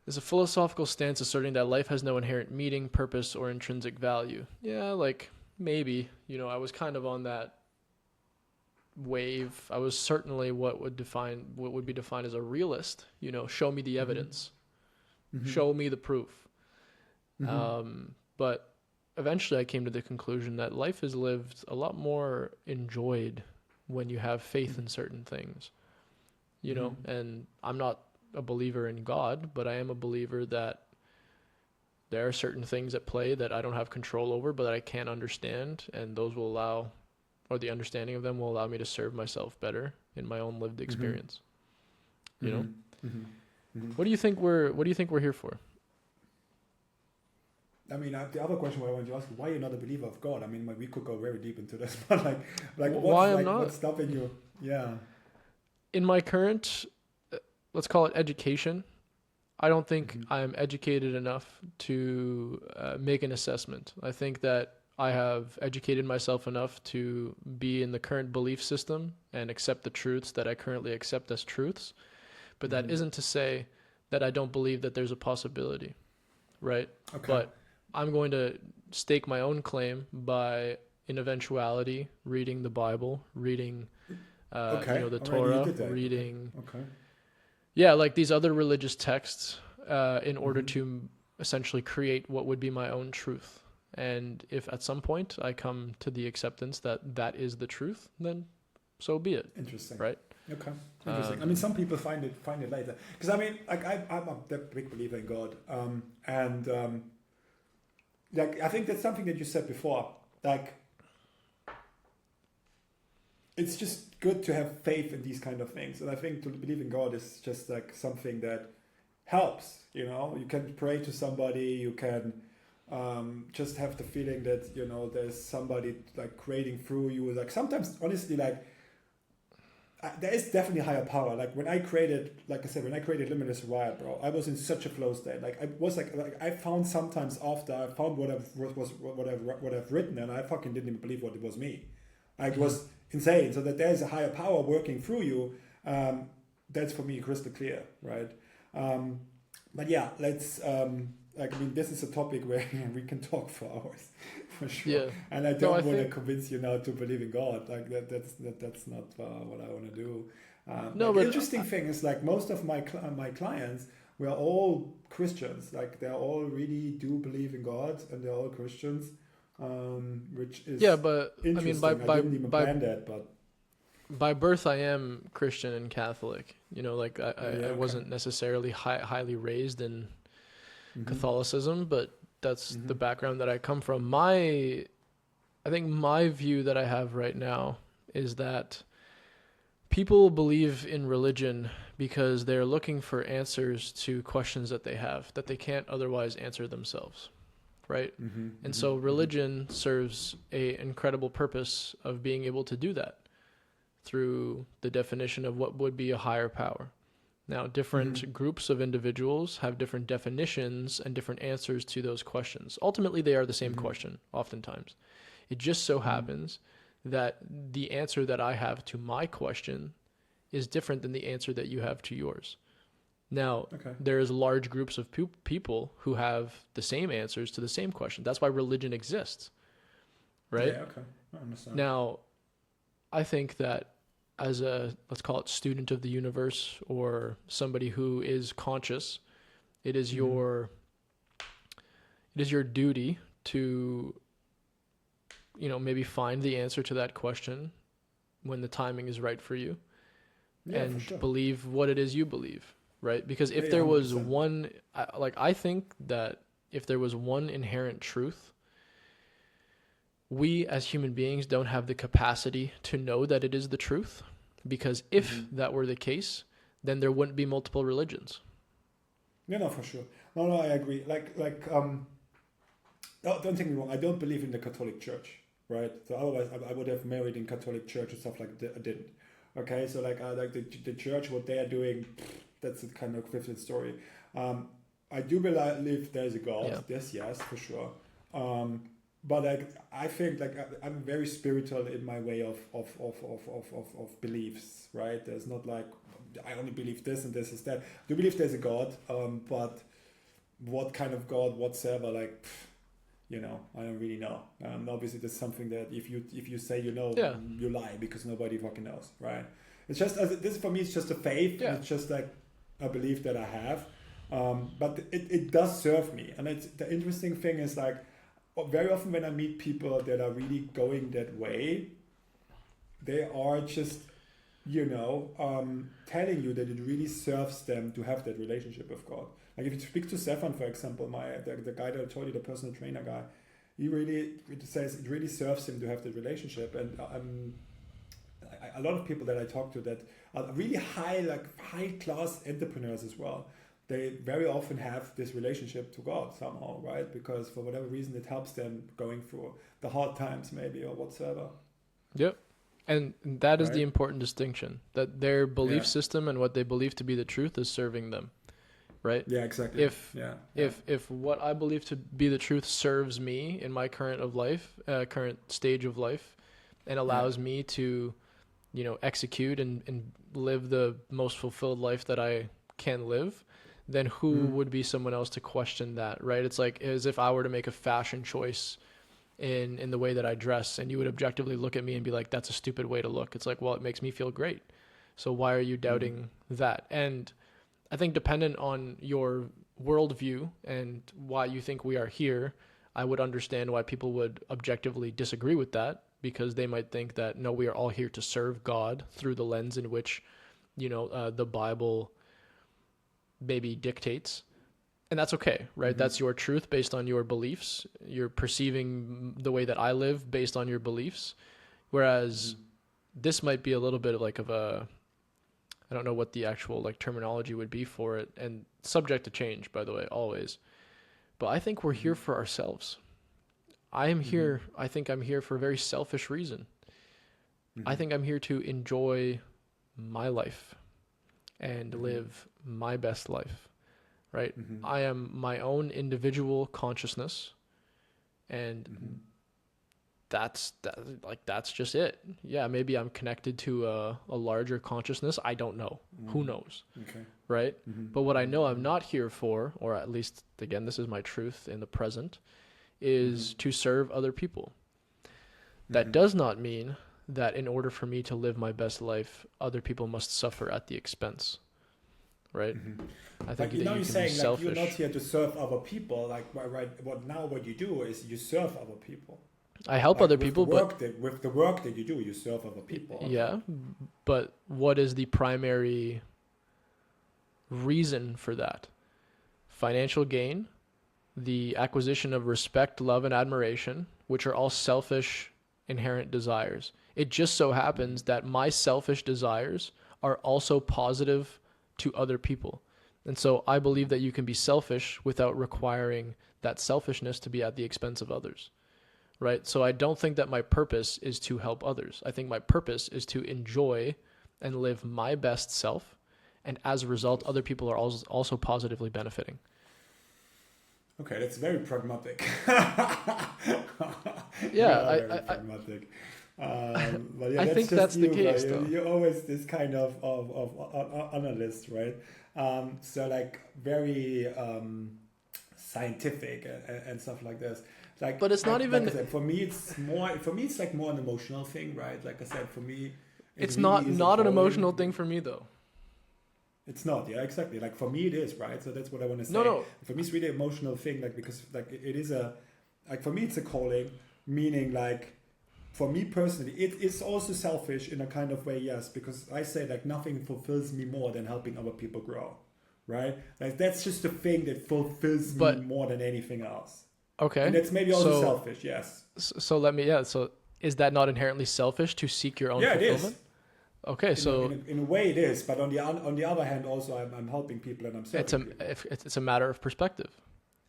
B: It's a philosophical stance asserting that life has no inherent meaning, purpose, or intrinsic value. Yeah, like, maybe. You know, I was kind of on that wave. I was certainly what would be defined as a realist. You know, show me the evidence. Show me the proof. But eventually I came to the conclusion that life is lived a lot more enjoyed when you have faith in certain things, you know, and I'm not a believer in God, but I am a believer that there are certain things at play that I don't have control over, but that I can't understand. And those will allow, or the understanding of them will allow me to serve myself better in my own lived experience. You know, what do you think we're here for?
A: I mean, the other question I want to ask you, why you're not a believer of God? I mean, we could go very deep into this, but what's stopping you? Yeah.
B: In my current, let's call it education, I don't think I am educated enough to make an assessment. I think that I have educated myself enough to be in the current belief system and accept the truths that I currently accept as truths. But that isn't to say that I don't believe that there's a possibility, right?
A: Okay.
B: But I'm going to stake my own claim by, in eventuality, reading the Bible, reading,
A: Okay.
B: the
A: Already you
B: Torah,
A: did that.
B: reading,
A: Okay.
B: yeah, like these other religious texts, in order to essentially create what would be my own truth. And if at some point I come to the acceptance that that is the truth, then so be it,
A: Interesting.
B: right?
A: Okay. Interesting. I mean, some people find it later, because I mean, like I'm a big believer in God, and like I think that's something that you said before. Like, it's just good to have faith in these kind of things, and I think to believe in God is just like something that helps. You know, you can pray to somebody, you can just have the feeling that there's somebody like creating through you. Like sometimes, honestly, like. There is definitely higher power. Like when I created, like I said, when I created Limitless Riot, bro, I was in such a flow state. Like I was like I found sometimes after I found what I've written, and I fucking didn't even believe what it was me. Like it was insane. So that there's a higher power working through you. That's for me crystal clear, right? But yeah, let's. Like I mean, this is a topic where we can talk for hours, for sure.
B: Yeah.
A: And I don't want to convince you now to believe in God. Like that's not what I want to do.
B: No,
A: the
B: but
A: interesting thing is like most of my clients, we are all Christians. Like they all really do believe in God, and they're all Christians, which is
B: but I mean,
A: interesting. I didn't even plan that, but
B: by birth I am Christian and Catholic. Like I wasn't necessarily highly raised in Catholicism, but that's the background that I come from. I think my view that I have right now is that people believe in religion because they're looking for answers to questions that they have that they can't otherwise answer themselves, right? And so religion serves a incredible purpose of being able to do that through the definition of what would be a higher power. Now, different groups of individuals have different definitions and different answers to those questions. Ultimately, they are the same question, oftentimes. It just so happens that the answer that I have to my question is different than the answer that you have to yours. Now, there's large groups of people who have the same answers to the same question. That's why religion exists, right?
A: Yeah, okay. I understand.
B: Now, I think that as a, let's call it student of the universe, or somebody who is conscious, it is your duty to maybe find the answer to that question when the timing is right for you, and believe what it is you believe, right? Because if there was 100%. I think that if there was one inherent truth, we as human beings don't have the capacity to know that it is the truth, because if that were the case, then there wouldn't be multiple religions.
A: No, for sure. No, I agree. Don't take me wrong. I don't believe in the Catholic Church, right? So otherwise, I would have married in Catholic Church and stuff like that. I didn't. Okay, so like the church, what they are doing, that's a kind of different story. I do believe there's a God. Yeah. Yes, for sure. But I think I'm very spiritual in my way of beliefs, right? There's not like I only believe this and this is that. I do believe there's a God, but what kind of God whatsoever, I don't really know. Obviously, there's something that if you say you lie, because nobody fucking knows, right? It's just this for me. It's just a faith. Yeah. It's just like a belief that I have, but it does serve me. And it's the interesting thing is like. Very often when I meet people that are really going that way, they are just, telling you that it really serves them to have that relationship with God. Like if you speak to Stefan, for example, the guy that I told you, the personal trainer guy, he really says it really serves him to have that relationship. And a lot of people that I talk to that are really high class entrepreneurs as well. They very often have this relationship to God somehow, right? Because for whatever reason, it helps them going through the hard times maybe or whatsoever.
B: Yep. And that is the important distinction, that their belief system and what they believe to be the truth is serving them. right?
A: Yeah, exactly.
B: If what I believe to be the truth serves me in my current stage of life, and allows me to, execute and live the most fulfilled life that I can live, then who would be someone else to question that, right? It's like as if I were to make a fashion choice in the way that I dress, and you would objectively look at me and be like, that's a stupid way to look. It's like, well, it makes me feel great. So why are you doubting that? And I think dependent on your worldview and why you think we are here, I would understand why people would objectively disagree with that, because they might think that, no, we are all here to serve God through the lens in which, the Bible maybe dictates. And that's okay, right? That's your truth based on your beliefs. You're perceiving the way that I live based on your beliefs. Whereas this might be a little bit like of a, I don't know what the actual like terminology would be for it, and subject to change, by the way, always. But I think we're here for ourselves. I think I'm here for a very selfish reason. I think I'm here to enjoy my life and live my best life. Right? I am my own individual consciousness, and that's just it. Yeah, maybe I'm connected to a larger consciousness. I don't know. Who knows? Okay. Right? But what I know I'm not here for, or at least, again, this is my truth in the present, is to serve other people. That does not mean that in order for me to live my best life, other people must suffer at the expense. Right? I think
A: like,
B: that you
A: you're
B: can
A: saying
B: be selfish.
A: Like, you're not here to serve other people. Like, right? What you do is you serve other people.
B: I help other people,
A: with the work that you do, you serve other people. Okay.
B: Yeah, but what is the primary reason for that? Financial gain, the acquisition of respect, love, and admiration, which are all selfish, inherent desires. It just so happens that my selfish desires are also positive to other people. And so I believe that you can be selfish without requiring that selfishness to be at the expense of others, right? So I don't think that my purpose is to help others. I think my purpose is to enjoy and live my best self. And as a result, other people are also positively benefiting.
A: Okay, that's very pragmatic.
B: Yeah,
A: pragmatic. But yeah,
B: I think that's the case, though.
A: You're always this kind of analyst, right? So like very scientific and stuff like this. Like,
B: but it's not even.
A: Like I said, for me, it's like more an emotional thing, right? Like I said, for me,
B: it's really not an emotional thing for me, though.
A: It's not, yeah, exactly. Like for me, it is, right? So that's what I want to say.
B: No.
A: For me, it's really an emotional thing, like because like it is for me, it's a calling, meaning like. For me personally, it is also selfish in a kind of way, yes, because I say like nothing fulfills me more than helping other people grow, right? Like that's just the thing that fulfills me more than anything else.
B: Okay.
A: And that's maybe also selfish, yes.
B: So is that not inherently selfish to seek your own fulfillment?
A: It is.
B: Okay, so
A: in a way it is, but on the other hand, also I'm helping people and I'm serving people.
B: It's a matter of perspective.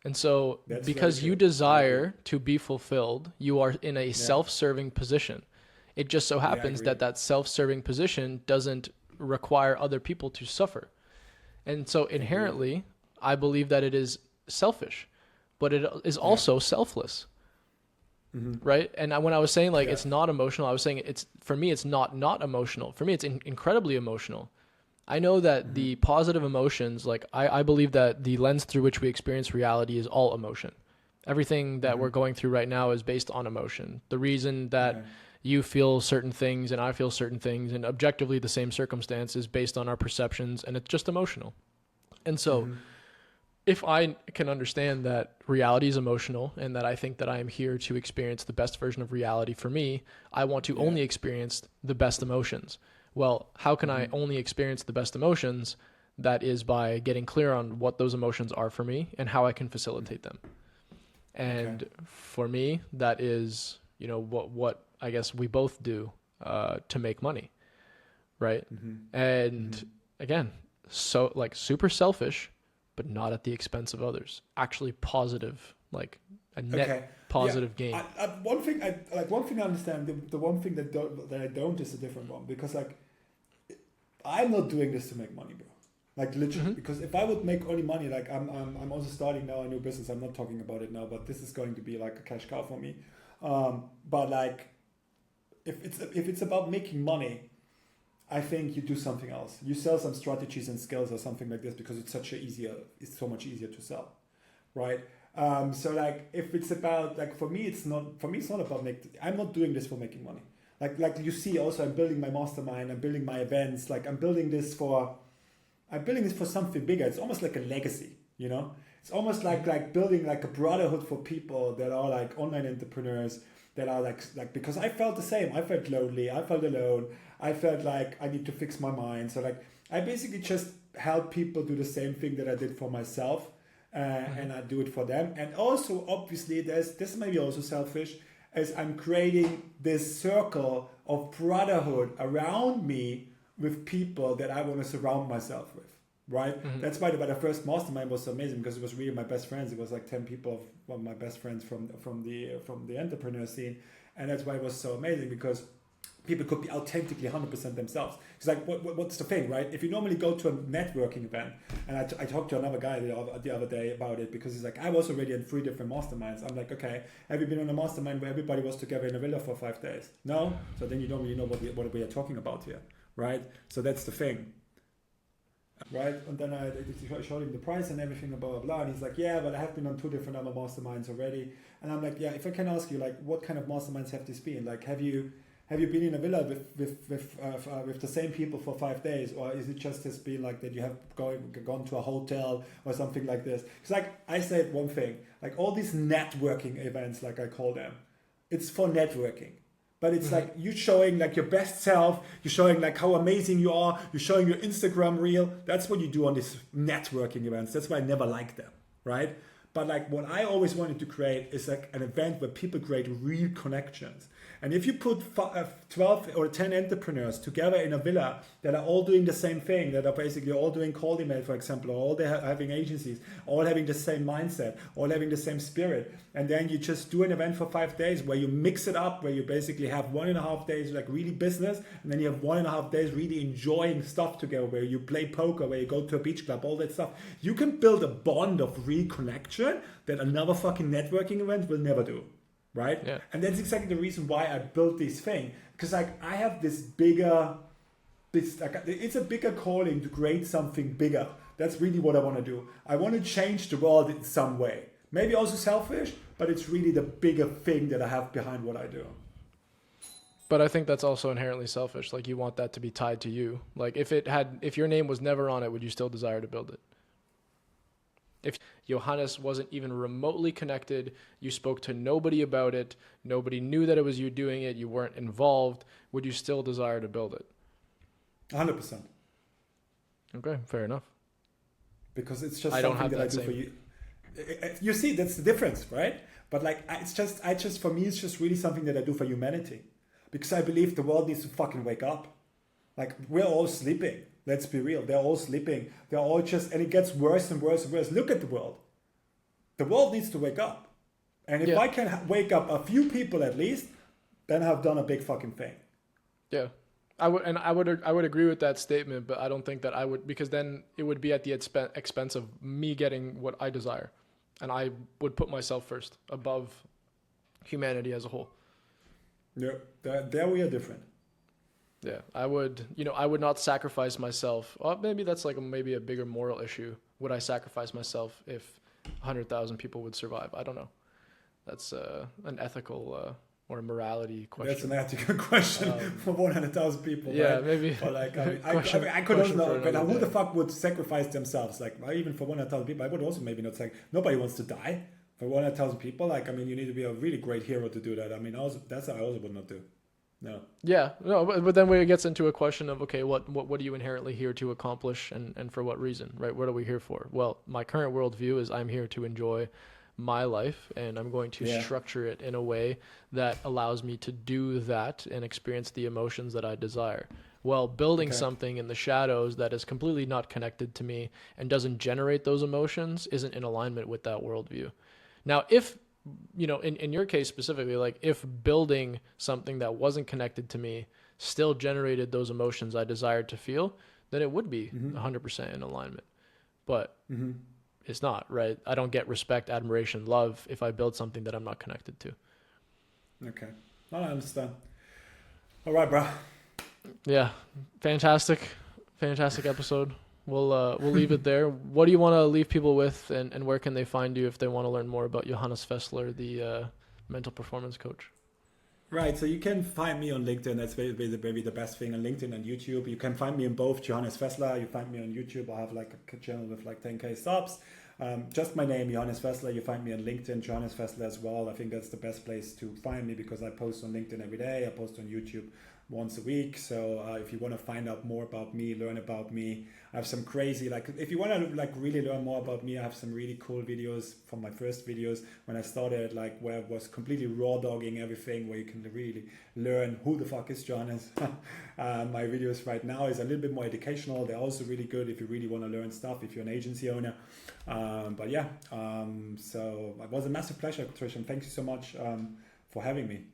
B: And so because you desire to be fulfilled, you are in a self-serving position. It just so happens that self-serving position doesn't require other people to suffer. And so inherently, I believe that it is selfish, but it is also selfless. Right? And when I was saying like it's not emotional, I was saying for me it's not emotional. For me it's incredibly emotional. I know that the positive emotions, like I believe that the lens through which we experience reality is all emotion. Everything that we're going through right now is based on emotion. The reason that you feel certain things and I feel certain things and objectively the same circumstances based on our perceptions, and it's just emotional. And so if I can understand that reality is emotional and that I think that I am here to experience the best version of reality for me, I want to only experience the best emotions. Well, how can I only experience the best emotions? That is by getting clear on what those emotions are for me and how I can facilitate them. And for me, that is, what I guess we both do to make money, right? And again, so like super selfish, but not at the expense of others. Actually positive, like a net positive gain.
A: One thing I understand. The one thing that I don't is a different one, because like I'm not doing this to make money, bro. Like literally,
B: Hmm.
A: because if I would make only money, like I'm also starting now a new business. I'm not talking about it now, but this is going to be like a cash cow for me. But like, if it's about making money, I think you do something else. You sell some strategies and skills or something like this because it's so much easier to sell, right? So like, if it's about like for me it's not about I'm not doing this for making money. Like you see, also I'm building my mastermind, I'm building my events, like I'm building this for something bigger. It's almost like a legacy, you know. It's almost like building like a brotherhood for people that are like online entrepreneurs that are like because I felt the same. I felt lonely. I felt alone. I felt like I need to fix my mind. So like I basically just help people do the same thing that I did for myself, and I do it for them. And also, obviously, this may be also selfish, as I'm creating this circle of brotherhood around me with people that I want to surround myself with, right?
B: Hmm.
A: That's why the first mastermind was so amazing, because it was really my best friends. It was like 10 people of one of my best friends from the entrepreneur scene, and that's why it was so amazing, because people could be authentically 100% themselves. It's like, what's the thing, right? If you normally go to a networking event, and I talked to another guy the other day about it, because he's like, I was already in 3 different masterminds. I'm like, okay, have you been on a mastermind where everybody was together in a villa for 5 days? No? So then you don't really know what we are talking about here, right? So that's the thing. Right, and then I showed him the price and everything, blah blah blah, and he's like, yeah, but I have been on 2 different other masterminds already. And I'm like, yeah, if I can ask you, like, what kind of masterminds have this been? Like, have you been in a villa with the same people for 5 days, or is it just has been like that you have gone to a hotel or something like this? It's like I said one thing, like all these networking events, like I call them, it's for networking. But it's like you showing like your best self, you're showing like how amazing you are, you're showing your Instagram reel. That's what you do on these networking events. That's why I never liked them, right? But like what I always wanted to create is like an event where people create real connections. And if you put 12 or 10 entrepreneurs together in a villa that are all doing the same thing, that are basically all doing cold email, for example, or all having agencies, all having the same mindset, all having the same spirit, and then you just do an event for 5 days where you mix it up, where you basically have 1.5 days like really business, and then you have 1.5 days really enjoying stuff together, where you play poker, where you go to a beach club, all that stuff. You can build a bond of real connection that another fucking networking event will never do. Right?
B: Yeah.
A: And that's exactly the reason why I built this thing. Because like I have it's a bigger calling to create something bigger. That's really what I want to do. I want to change the world in some way. Maybe also selfish, but it's really the bigger thing that I have behind what I do.
B: But I think that's also inherently selfish. Like you want that to be tied to you. Like if your name was never on it, would you still desire to build it? If Johannes wasn't even remotely connected, you spoke to nobody about it, nobody knew that it was you doing it, you weren't involved, would you still desire to build it?
A: 100%.
B: Okay, fair enough.
A: Because it's just
B: I don't
A: something
B: have
A: that I
B: that
A: do for
B: same.
A: you. You see, that's the difference, right? But like, for me, it's just really something that I do for humanity. Because I believe the world needs to fucking wake up. Like, we're all sleeping. Let's be real. They're all sleeping. They're all just, and it gets worse and worse and worse. Look at the world. The world needs to wake up. And if I can wake up a few people at least, then I've done a big fucking thing.
B: Yeah. I would agree with that statement, but I don't think that I would, because then it would be at the expense of me getting what I desire. And I would put myself first above humanity as a whole.
A: Yeah, there we are different.
B: Yeah, I would not sacrifice myself. Well, maybe that's like maybe a bigger moral issue. Would I sacrifice myself if 100,000 people would survive? I don't know. That's an ethical or a morality question.
A: That's an ethical question for 100,000 people.
B: Yeah,
A: right?
B: maybe.
A: But like, I could
B: question
A: also,
B: for
A: but
B: another
A: who the
B: day.
A: fuck would sacrifice themselves? Like, even for 100,000 people, I would also maybe not say, nobody wants to die. For 100,000 people, like, I mean, you need to be a really great hero to do that. I mean, that's what I also would not do. No.
B: Yeah, no, but then when it gets into a question of, okay, what are you inherently here to accomplish, and for what reason, right? What are we here for? Well, my current worldview is I'm here to enjoy my life, and I'm going to structure it in a way that allows me to do that and experience the emotions that I desire. Well, building something in the shadows that is completely not connected to me and doesn't generate those emotions isn't in alignment with that worldview. Now, if in your case specifically, like if building something that wasn't connected to me still generated those emotions I desired to feel, then it would be 100% in alignment. But it's not, right? I don't get respect, admiration, love if I build something that I'm not connected to.
A: Okay. Well, I understand. All right, bro.
B: Yeah. Fantastic episode. We'll leave it there. What do you want to leave people with, and where can they find you if they want to learn more about Johannes Fessler, the mental performance coach?
A: Right, so you can find me on LinkedIn. That's maybe the best thing on LinkedIn and YouTube. You can find me in both. Johannes Fessler. You find me on YouTube. I have like a channel with like 10K subs. Just my name, Johannes Fessler. You find me on LinkedIn, Johannes Fessler as well. I think that's the best place to find me because I post on LinkedIn every day. I post on YouTube once a week. So if you want to find out more about me, learn about me, I have some crazy, like if you want to like really learn more about me, I have some really cool videos from my first videos when I started, like where I was completely raw dogging everything, where you can really learn who the fuck is Johannes. My videos right now is a little bit more educational. They're also really good if you really want to learn stuff, if you're an agency owner. But yeah, so it was a massive pleasure, Trish, thank you so much for having me.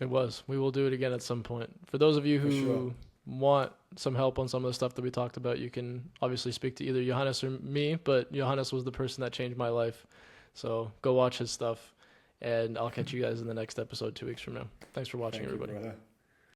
B: It was. We will do it again at some point. For those of you who want some help on some of the stuff that we talked about, you can obviously speak to either Johannes or me, but Johannes was the person that changed my life. So go watch his stuff, and I'll catch you guys in the next episode 2 weeks from now. Thanks for watching, everybody.